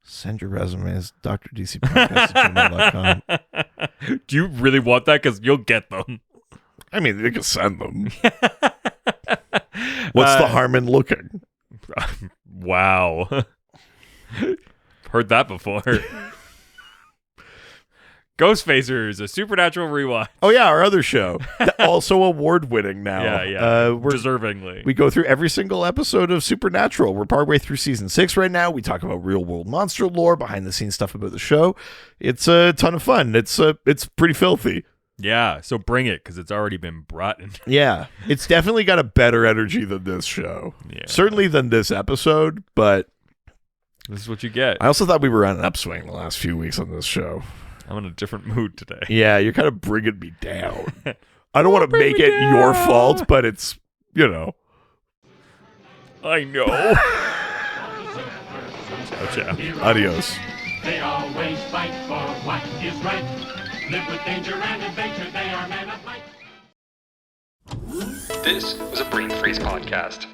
Send your resumes, drdcpodcast@gmail.com. Do you really want that? Because you'll get them. I mean, they can send them. What's the harm in looking? Wow. Heard that before. Ghostfacers, a supernatural rewatch. Oh, yeah, our other show. Also award-winning now. Yeah. Deservingly. We go through every single episode of Supernatural. We're partway through season 6 right now. We talk about real-world monster lore, behind-the-scenes stuff about the show. It's a ton of fun. It's pretty filthy. Yeah, so bring it, because it's already been brought in. Yeah, it's definitely got a better energy than this show. Yeah. Certainly than this episode, but... This is what you get. I also thought we were on an upswing the last few weeks on this show. I'm in a different mood today. Yeah, you're kind of bringing me down. I don't want to make it your fault, but it's, I know. Gotcha. Adios. They always fight for what is right. Live with danger and adventure. They are men of might. This was a Brain Freeze podcast.